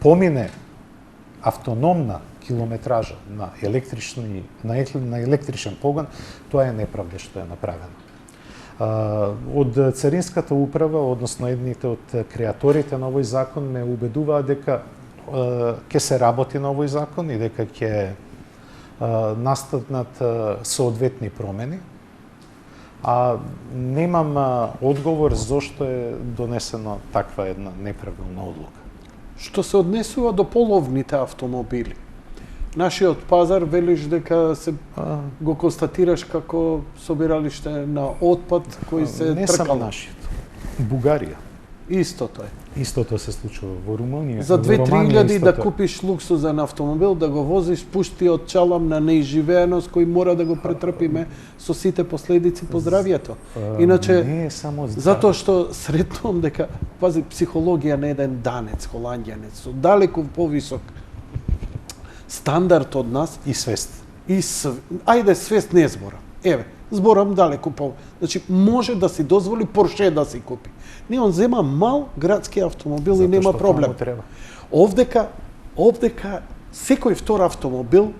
S2: помине автономна километража на електричен погон, тоа е неправда што е направено. Од Царинската управа, односно едните од креаторите на овој закон, ме убедуваат дека ќе се работи на овој закон и дека ќе настанат соодветни промени, а немам одговор зошто е донесена таква една неправилна одлука.
S1: Што се однесува до половните автомобили, нашиот пазар велиш дека се го констатираш како собиралиште на отпад кој се
S2: не
S1: тркало.
S2: само нашиот. Бугарија.
S1: Истото е.
S2: Истото се случува во Румънија.
S1: За
S2: во Романија
S1: 2-3 да
S2: истото е.
S1: купиш луксузен автомобил, да го возиш, пушти од чалам на неизживеност кој мора да го претрпиме со сите последици по здравјето. Иначе,
S2: не е само
S1: затоа што сретнувам дека, пази, психологија на еден данец, холандјанец, со далеку повисок стандард од нас,
S2: и свест.
S1: ајде свест не зборам. Еве, зборам далеку по. Значи може да си дозволи Порше да си купи. Не, он зема мал градски автомобил и нема проблем.
S2: Треба.
S1: Овдека секој втор автомобил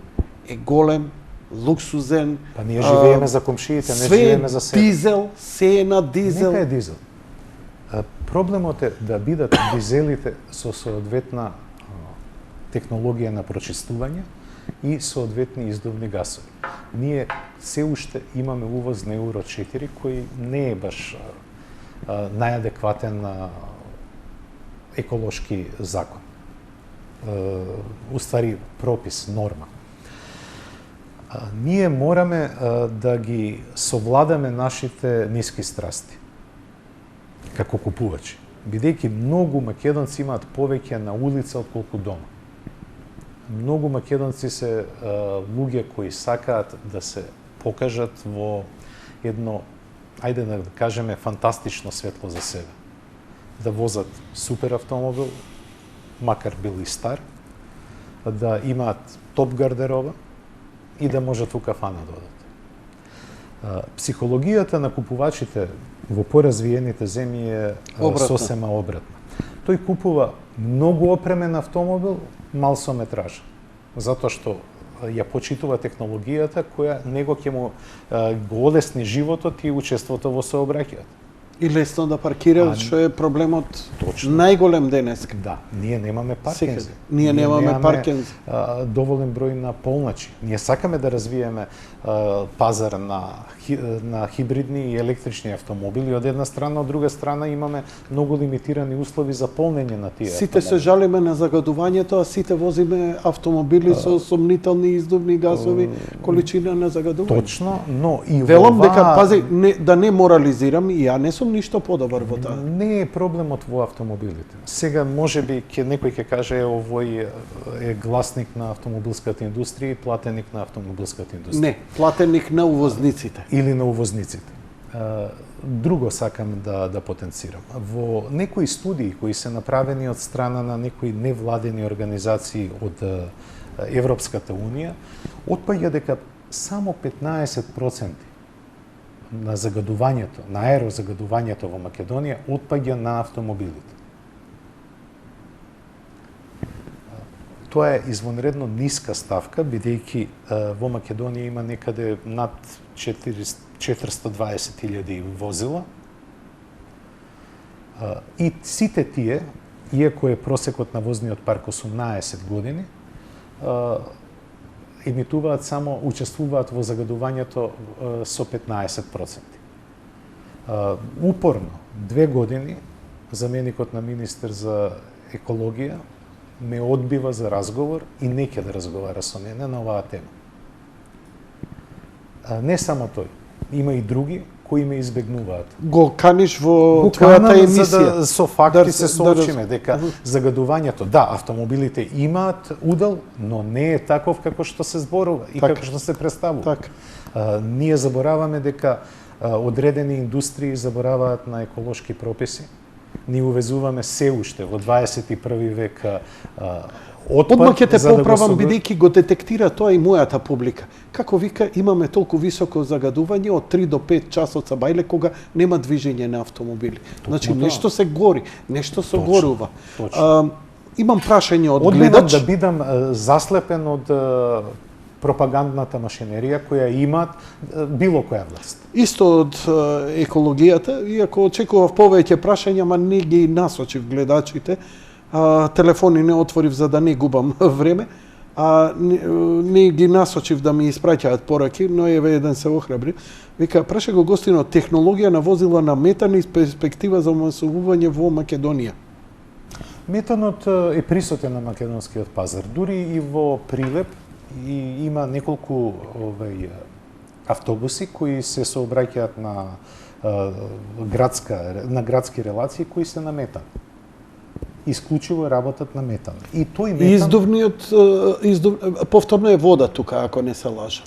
S1: е голем, луксузен.
S2: Па ние живееме за комшиите, не живееме за себе.
S1: Дизел, се е на дизел.
S2: Нека е дизел. Проблемот е да бидат дизелите со соодветна технологија на прочистување и соодветни издувни гасови. Ние се уште имаме увоз на Евро 4 кој не е баш најадекватен еколошки закон. Уствари пропис, норма. Ние мораме да ги совладаме нашите ниски страсти како купувачи, бидејќи многу македонци имаат повеќе на улица отколку дома. Многу македонци се луѓе кои сакаат да се покажат во едно, ајде да кажеме, фантастично светло за себе. Да возат супер автомобил, макар бил и стар, да имаат топ гардероба и да можат во кафана да одат. Психологијата на купувачите во поразвиените земји е сосема обратна. Тој купува многу опремен автомобил, мал со метража, затоа што ја почитува технологијата која него ќе му го олесни животот и учеството во сообраќајот.
S1: И лесно да паркира, што е проблемот
S2: Точно.
S1: најголем денеска.
S2: Да, ние немаме паркинзи.
S1: Секаде. Ние немаме паркинзи.
S2: Доволен број на полначи. Ние сакаме да развиеме пазар на хибридни и електрични автомобили од една страна, од друга страна имаме многу лимитирани услови за полнење на тие
S1: Сите се
S2: автомобили.
S1: жалиме на загадувањето, а сите возиме автомобили со сомнителни издувни газови, количина на загадување.
S2: Точно, но и
S1: Велам
S2: во
S1: дека, пази, да не морализирам, и ја не сум ништо подобар во таа.
S2: Не е проблемот во автомобилите. Сега можеби некој ќе каже овој е гласник на автомобилската индустрија и платеник на автомобилската индустрија.
S1: Не, платеник на увозниците.
S2: Или на увозниците. Друго сакам да потенцирам. Во некои студии кои се направени од страна на некои невладени организации од Европската Унија, отпаѓа дека само 15% на загадувањето, на аерозагадувањето во Македонија отпаѓа на автомобилите. Тоа е извонредно ниска ставка, бидејќи во Македонија има некаде над 420.000 возила. И сите тие, иако е просекот на возниот парк 18 години, емитуваат само, учествуваат во загадувањето со 15%. Упорно, 2 години, заменикот на министер за екологија ме одбива за разговор и не ќе да разговара со мене на оваа тема. Не само тој, има и други кои ме избегнуваат.
S1: Го каниш во
S2: Го
S1: твојата
S2: канам
S1: емисија.
S2: за да со факти
S1: Да
S2: се
S1: да
S2: соочиме дека загадувањето, да, автомобилите имаат удел, но не е таков како што се зборува и
S1: Така.
S2: како што се представува.
S1: Така.
S2: Ние забораваме дека одредени индустрии забораваат на еколошки прописи. Ние увезуваме се уште во 21 век отпад.
S1: Одма ќе те
S2: за да го
S1: поправам,
S2: собер-
S1: бидејќи го детектира тоа и мојата публика. Како вика, имаме толку високо загадување од 3 до 5 часот бајле кога нема движење на автомобили. Значи,
S2: тоа.
S1: нешто се гори, нешто се
S2: Точно,
S1: горува.
S2: точно.
S1: имам прашање од
S2: Одбивам
S1: гледач.
S2: да бидам заслепен од пропагандната машинерија која имаат било која власт.
S1: Исто од екологијата, иако очекував повеќе прашања, ма не ги насочив гледачите. Телефони не отворив за да не губам време, не ги насочив да ми испраќаат пораки, но еве еден се охрабри. Вика, праша го гостино, технологија на возила на метан и перспектива за масовување во Македонија.
S2: Метанот е присутен на македонскиот пазар, дури и во Прилеп, и има неколку автобуси кои се сообраќаат на градски релации кои се на метан. Исклучиво работат на метан. И тој метан...
S1: повторно е вода тука, ако не се лажа.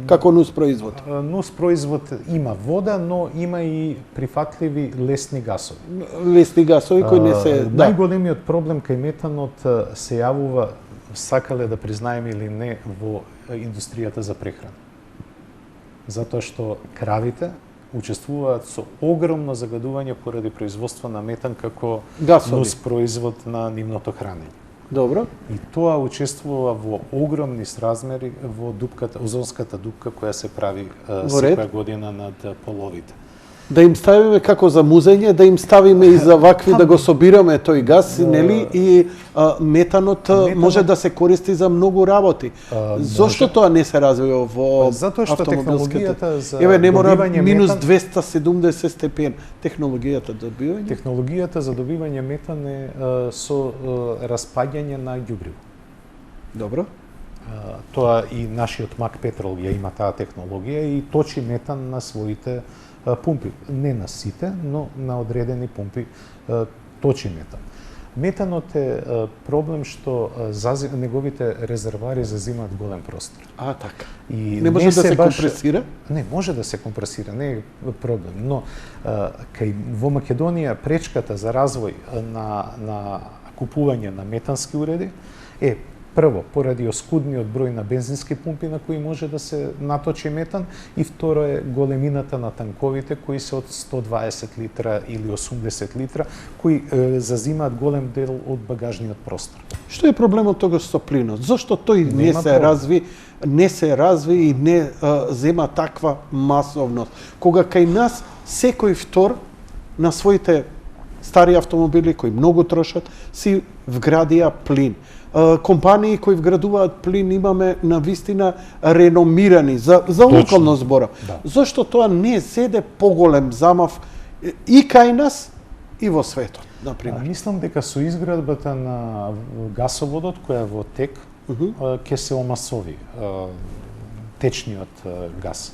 S1: Како нус производ?
S2: Нус производ има вода, но има и прифатливи лесни гасови.
S1: Лесни гасови кои не се...
S2: Најголемиот проблем кај метанот се јавува, сакале да признаеме или не, во индустријата за прехрана. Затоа што кравите учествуваат со огромно загадување поради производство на метан како нус производ на нивното хранење.
S1: Добро.
S2: И тоа учествува во огромни размери во дупката, озонската дупка која се прави секоја година над половите.
S1: Да им ставиме како за музење, да им ставиме и за вакви да го собираме тој газ, нели? И метанот може да се користи за многу работи. Зошто тоа не се развива во
S2: затоа што технологијата за
S1: еве не мора
S2: добивање
S1: минус
S2: метан...
S1: 270 степен. Технологијата добивање?
S2: Технологијата за добивање метан е со распаѓање на ѓубриво.
S1: Добро.
S2: Тоа и нашиот Мак Петрол ја има таа технологија и точи метан на своите пумпи. Не на сите, но на одредени пумпи точи метан. Метанот е проблем што неговите резервоари зазимаат голем простор.
S1: Така.
S2: И
S1: не може да се компресира?
S2: Не, може да се компресира, не е проблем. Но во Македонија пречката за развој на купување на метански уреди е прво, поради оскудниот број на бензински пумпи на кои може да се наточи метан, и второ е големината на танковите кои се од 120 литра или 80 литра, кои зазимаат голем дел од багажниот простор.
S1: Што е проблемот тогаш со плинот? Зошто тој не се разви и не зема таква масовност? Кога кај нас секој втор на своите стари автомобили кои многу трошат си вградија плин. Компании кои вградуваат плин имаме на вистина реномирани за локално збора. Да. Зошто тоа не седе поголем замав и кај нас и во светот, например?
S2: Мислам дека со изградбата на гасоводот која е во тек ќе се омасови течниот газ.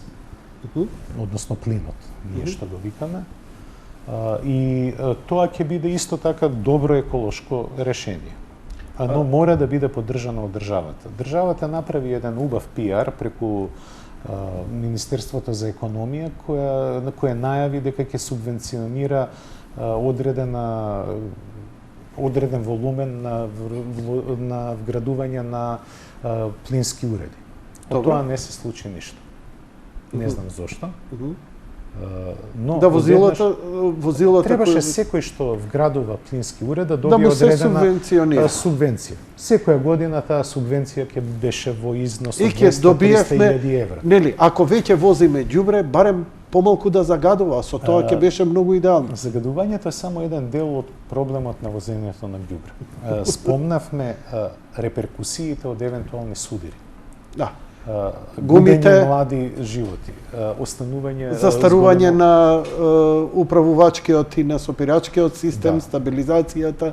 S2: Односно плинот, ние што го викаме. И тоа ќе биде исто така добро еколошко решение. Но мора да биде поддржано од државата. Државата направи еден убав пиар преку Министерството за економија, која најави дека ќе субвенционира одреден волумен на вградување на плински уреди. Од тоа не се случи ништо. Не знам зошто. Но
S1: да возилата
S2: требаше секој што вградува плински уред да добие одредена субвенција. Секоја година таа субвенција ќе беше во износ од 200-300.000 евра.
S1: Нели, ако веќе возиме ѓубре, барем помалку да загадува, со тоа ќе беше многу идеално.
S2: Загадувањето е само еден дел од проблемот на возењето на ѓубре. Спомнавме реперкусиите од евентуални судири.
S1: Да.
S2: Гумите, млади животи, останување,
S1: застарување на управувачкиот и на сопирачкиот систем, да. Стабилизацијата.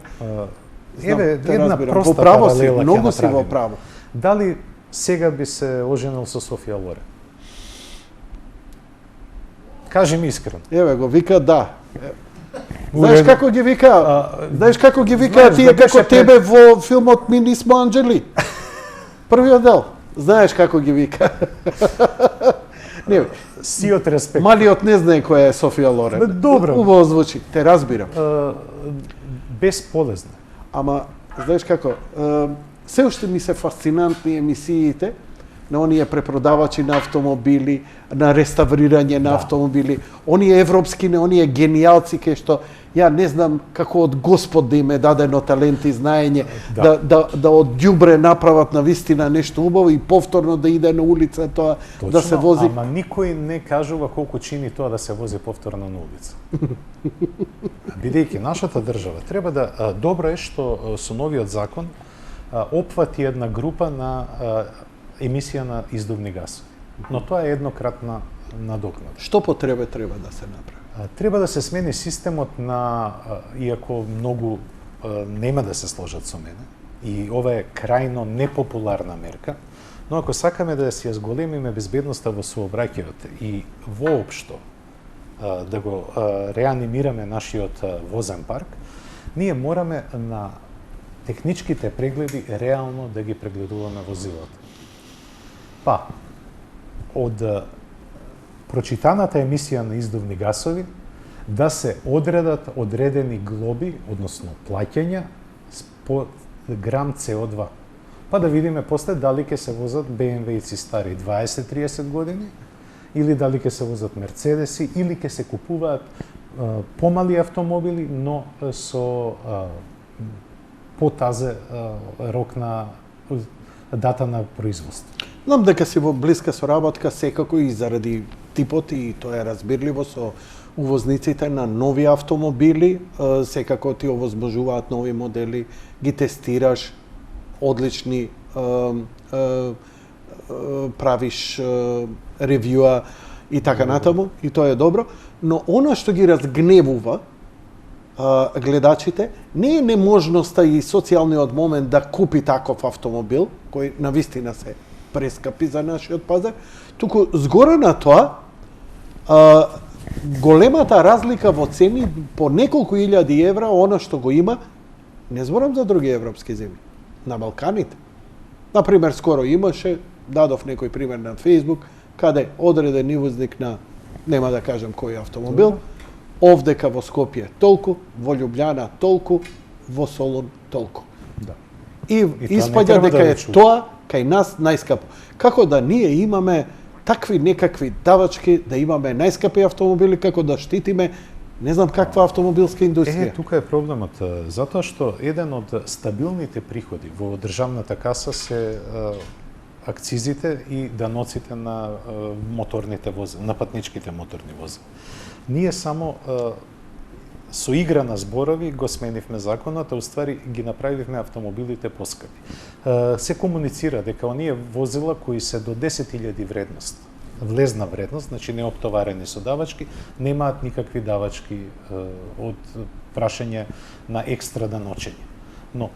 S2: Еве една проста паралела, многу си во право. Дали сега би се оженил со Софија Лорен? Кажи ми искрено.
S1: Еве го вика да. Знаеш како ги вика? Знаеш како ги вика тие како тебе во филмот Ми нисмо анџели? Првиот дел. Знаеш како ги вика. Не,
S2: сиот респект.
S1: Малиот не знае која е Софија Лорен.
S2: Добро.
S1: Убаво звучи, те разбирам.
S2: Бесполезно.
S1: Ама, знаеш како, се уште ми се фасцинантни емисиите на оние препродавачи на автомобили, на реставрирање на автомобили, оние европски, на оние генијалци кај што ја не знам како од Господ да им е дадено талент и знаење да од ѓубре направат на вистина нешто убаво и повторно да иде на улица тоа.
S2: Точно,
S1: да се вози.
S2: Ама никој не кажува колку чини тоа да се вози повторно на улица. Бидејќи нашата држава треба да добро е што со новиот закон опфати една група на емисија на издувни гасови. Но тоа е еднократна надокнада.
S1: Што потреба треба да се направи?
S2: Треба да се смени системот на, иако многу нема да се сложат со мене, и ова е крајно непопуларна мерка, но ако сакаме да си ја зголемиме безбедноста во сообраќајот и воопшто да го реанимираме нашиот возен парк, ние мораме на техничките прегледи реално да ги прегледуваме возилата. Па, од прочитаната емисија на издувни гасови да се одредат одредени глоби, односно плаќања по грам CO2. Па да видиме после дали ќе се возат BMW-ци стари 20-30 години, или дали ќе се возат Мерцедеси, или ќе се купуваат помали автомобили, но со потазе рок на дата на производство.
S1: Знам дека си во блиска соработка секако и заради типот и тоа е разбирливо со увозниците на нови автомобили, секако ти овозможуваат нови модели, ги тестираш, одлични, правиш ревјуа и така натаму, и тоа е добро, но она што ги разгневува гледачите не е неможноста и социјалниот момент да купи таков автомобил, кој навистина се прескапи за нашиот пазар, туку згоре на тоа, големата разлика во цени по неколку илјади евра, она што го има, не зборам за други европски земји, на Балканите. Например, скоро имаше, дадов некој пример на Facebook, каде одреден извозник на, нема да кажам кој автомобил, овдека во Скопје толку, во Љубљана толку, во Солун толку.
S2: Да.
S1: И испаѓа дека е тоа кај нас најскапо. Како да ние имаме такви некакви давачки, да имаме најскапи автомобили, како да штитиме не знам каква автомобилска индустрија.
S2: Тука е проблемот, затоа што еден од стабилните приходи во државната каса се акцизите и даноците на моторните возила, на патничките моторни возила. Ние само со игра на зборови го сменивме законот, а уствари ги направивме автомобилите поскапи. Се комуницира дека оние возила кои се до 10.000 вредност, влезна вредност, значи не оптоварени со давачки, немаат никакви давачки од прашање на екстра даночење. Но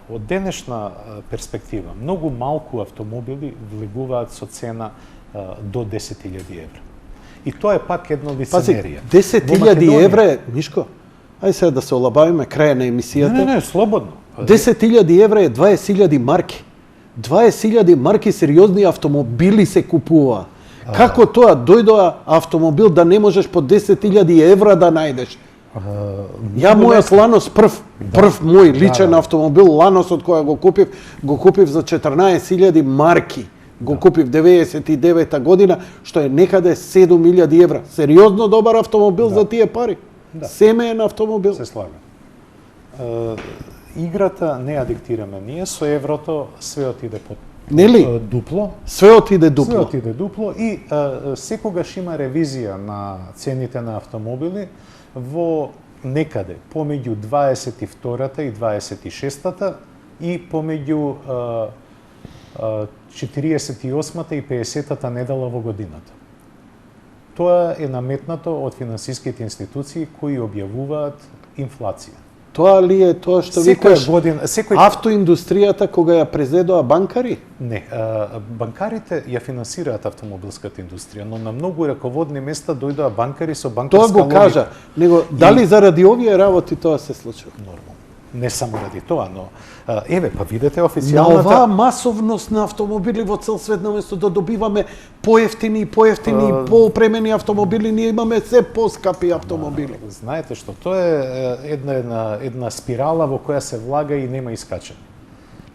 S2: од денешна перспектива, многу малку автомобили влегуваат со цена до 10.000 евра. И тоа е пак едно лицемерие.
S1: 10.000 евра, Мишко, ај сега да се олабавиме крај на емисијата.
S2: Не, слободно.
S1: 10.000 евра е 20.000 марки. 20.000 марки сериозни автомобили се купува. Како тоа дојдоа автомобил да не можеш по 10.000 евра да најдеш? Ја мојот Ланос прв мој личен автомобил, Ланосот која го купив за 14.000 марки. Го купив 99-та година, што е некаде 7.000 евра. Сериозно добар автомобил за тие пари. Семеен автомобил.
S2: Се слагам. Играта не ја диктираме ние, со еврото све отиде под дупло.
S1: Све отиде дупло.
S2: Све отиде дупло и секогаш има ревизија на цените на автомобили во некаде помеѓу 22-та и 26-та и помеѓу 48-та и 50-та недела во годината. Тоа е наметнато од финансиските институции кои објавуваат инфлација.
S1: Тоа ли е тоа што викаш
S2: секој
S1: автоиндустријата кога ја презедоа банкари?
S2: Не, банкарите ја финансираат автомобилската индустрија, но на многу раководни места дојдоа банкари со банкарска
S1: логика. Тоа го кажа, него дали заради овие работи тоа се случува?
S2: Нормално. Не само ради тоа, но еве, па видете официјалната...
S1: На оваа масовност на автомобили во цел свет, наместо да добиваме поевтини, поопремени автомобили, ние имаме се поскапи автомобили.
S2: Знаете што, тоа е една спирала во која се влага и нема искачање.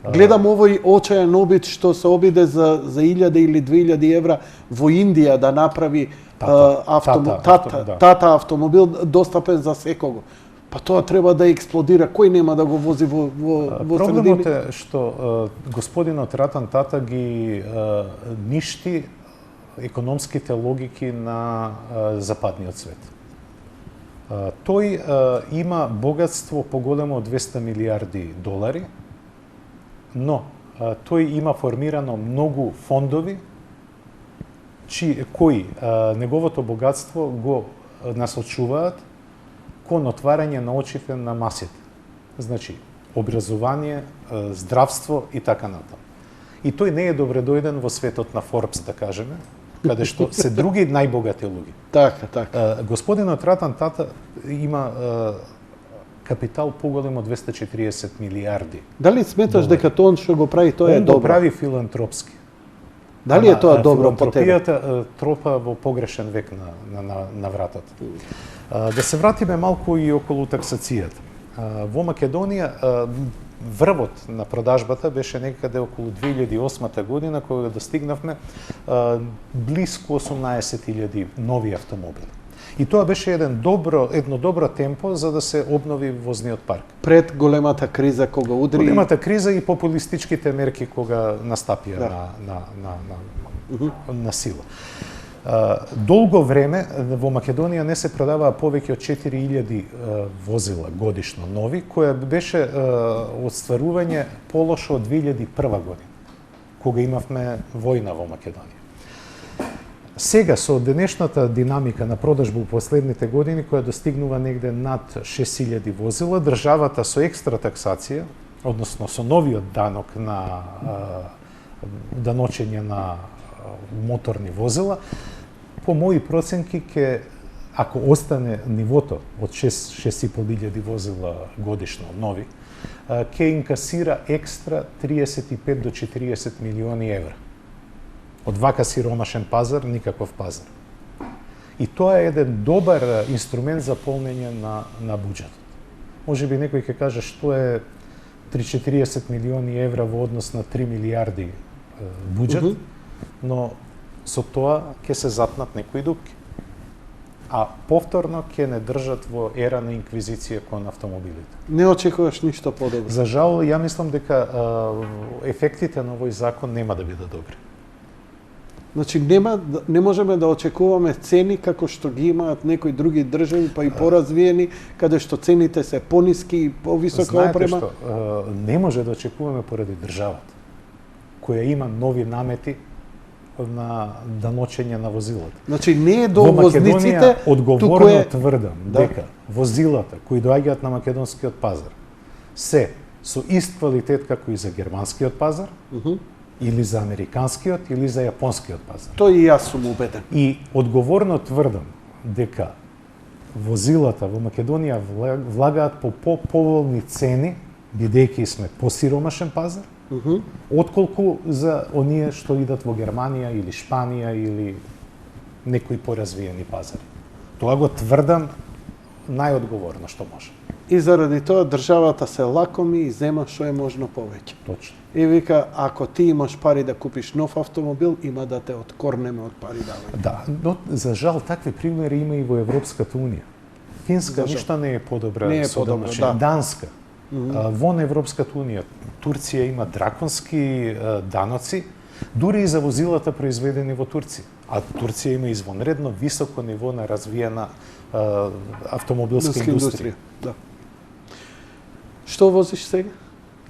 S1: Гледам овој очаен обид што се обиде за 1000 или 2000 евра во Индија да направи тата автомобил достапен за секого. Па тоа треба да експлодира. Кој нема да го вози во
S2: Проблемот е што господинот Ратан Тата ги ништи економските логики на западниот свет. Тој има богатство поголемо од 200 милиарди долари, но тој има формирано многу фондови кои неговото богатство го насочуваат кон отварање на очите на масите. Значи, образование, здравство и така натаму. И тој не е добредојден во светот на Форбс, да кажеме, каде што се други најбогати луѓе.
S1: Така.
S2: Господинот Ратан Тата има капитал поголем од 240 милиарди.
S1: Дали сметаш дека тоа што го прави тоа е добро?
S2: Он го прави филантропски.
S1: Дали е тоа добро по тебе?
S2: Филантропијата тропа во погрешен век на вратата. Да се вратиме малку и околу таксацијата. Во Македонија врвот на продажбата беше некаде околу 2008 година, кога достигнавме близко 18.000 нови автомобили. И тоа беше едно добро темпо за да се обнови возниот парк.
S1: Пред големата криза кога удри...
S2: Големата криза и популистичките мерки кога настапија на сила. Долго време во Македонија не се продаваа повеќе од 4000 возила годишно нови, која беше остварување полошо од 2001 година, кога имавме војна во Македонија. Сега, со денешната динамика на продажба во последните години, која достигнува негде над 6000 возила, државата со екстра таксација, односно со новиот данок на даночење на моторни возила, по мои проценки ако остане нивото од 6.500 возила годишно нови, ќе инкасира екстра 35 до 40 милиони евра. Од вака сиромашен пазар, никаков пазар. И тоа е еден добар инструмент за полнење на буџетот. Може би некој ќе каже што е 3-40 милиони евра во однос на 3 милиарди буџет, но со тоа ќе се запнат некои дупки. А повторно ќе не држат во ера на инквизиција кон автомобилите.
S1: Не очекуваш ништо подобро.
S2: За жал, ја мислам дека ефектите на овој закон нема да бидат добри.
S1: Значи не можеме да очекуваме цени како што ги имаат некои други држави, па и поразвиени, каде што цените се пониски и повисока опрема.
S2: Знаете што, не може да очекуваме поради државата, која има нови намети на даночење на возилата.
S1: Значи не е до возниците,
S2: одговорно тврдам дека возилата кои доаѓаат на македонскиот пазар се со ист квалитет како и за германскиот пазар, или за американскиот, или за јапонскиот пазар.
S1: Тој и јас сум убеден.
S2: И одговорно тврдам дека возилата во Македонија влагаат по поповолни цени, бидејќи сме посиромашен пазар, отколку за оние што идат во Германија или Шпанија или некои поразвиени пазари. Тоа го тврдам најодговорно што може.
S1: И заради тоа државата се лакоми и зема што е можно повеќе.
S2: Точно.
S1: И вика, ако ти имаш пари да купиш нов автомобил, има да те откорнеме од пари давање.
S2: Да, но за жал такви примери има и во Европската унија. Финска ништо не е подобра со даночење. Данска, вон Европската унија, Турција има драконски даноци, дури и за возилата произведени во Турција. А Турција има извонредно високо ниво на развиена автомобилска индустрија.
S1: Да. Што возиш сега?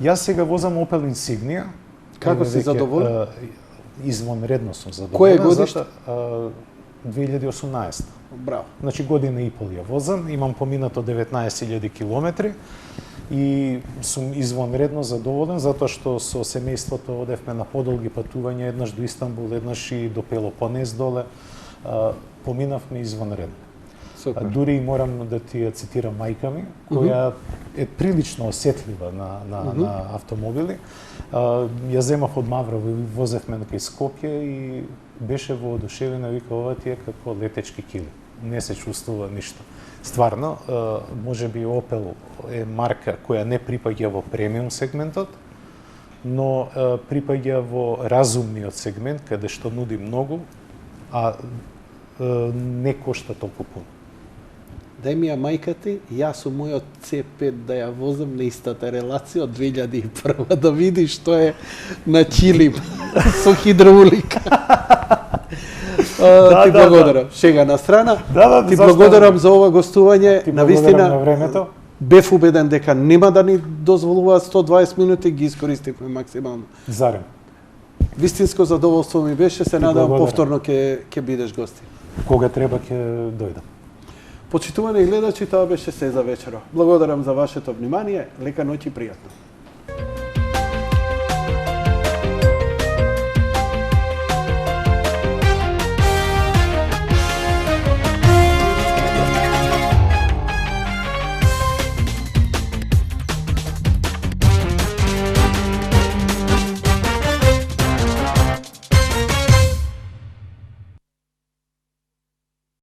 S2: Јас сега возам Opel Insignia.
S1: Како си задоволен?
S2: Извонредно сум задоволен.
S1: Кој е годиште?
S2: 2018.
S1: Браво.
S2: Значи година и пол ја возам, имам поминато 19.000 километри и сум извонредно задоволен затоа што со семејството одевме на подолги патувања, еднаш до Истанбул, еднаш и до Пелопонез доле. Поминавме извонредно.
S1: Супер.
S2: Дури морам да ти ја цитирам мајка ми, која е прилично осетлива на автомобили. Ја земав од Маврово и возевме кај Скопје и беше воодушевена, вика, ова ти е како летечки кили. Не се чувствува ништо. Стварно, може би Opel е марка која не припаѓа во премиум сегментот, но припаѓа во разумниот сегмент, каде што нуди многу, а не кошта толку пуно.
S1: Дај ми ја мајка ти, јас со мојот C5 да ја возам на истата релација од 2001 да види што е на килим со хидраулика. Ти благодарам. Шега на страна. Ти благодарам за ова гостување.
S2: Ти
S1: Навистина
S2: на времето.
S1: бев убеден дека нема да ни дозволуваат 120 минути, ги искористивме максимално.
S2: Зарем.
S1: Вистинско задоволство ми беше, се надевам
S2: благодарам.
S1: повторно ќе бидеш гости.
S2: Кога треба ќе дојдам.
S1: Почитувани гледачи, тоа беше се за вечера. Благодарам за вашето внимание, лека ноќ и пријатно.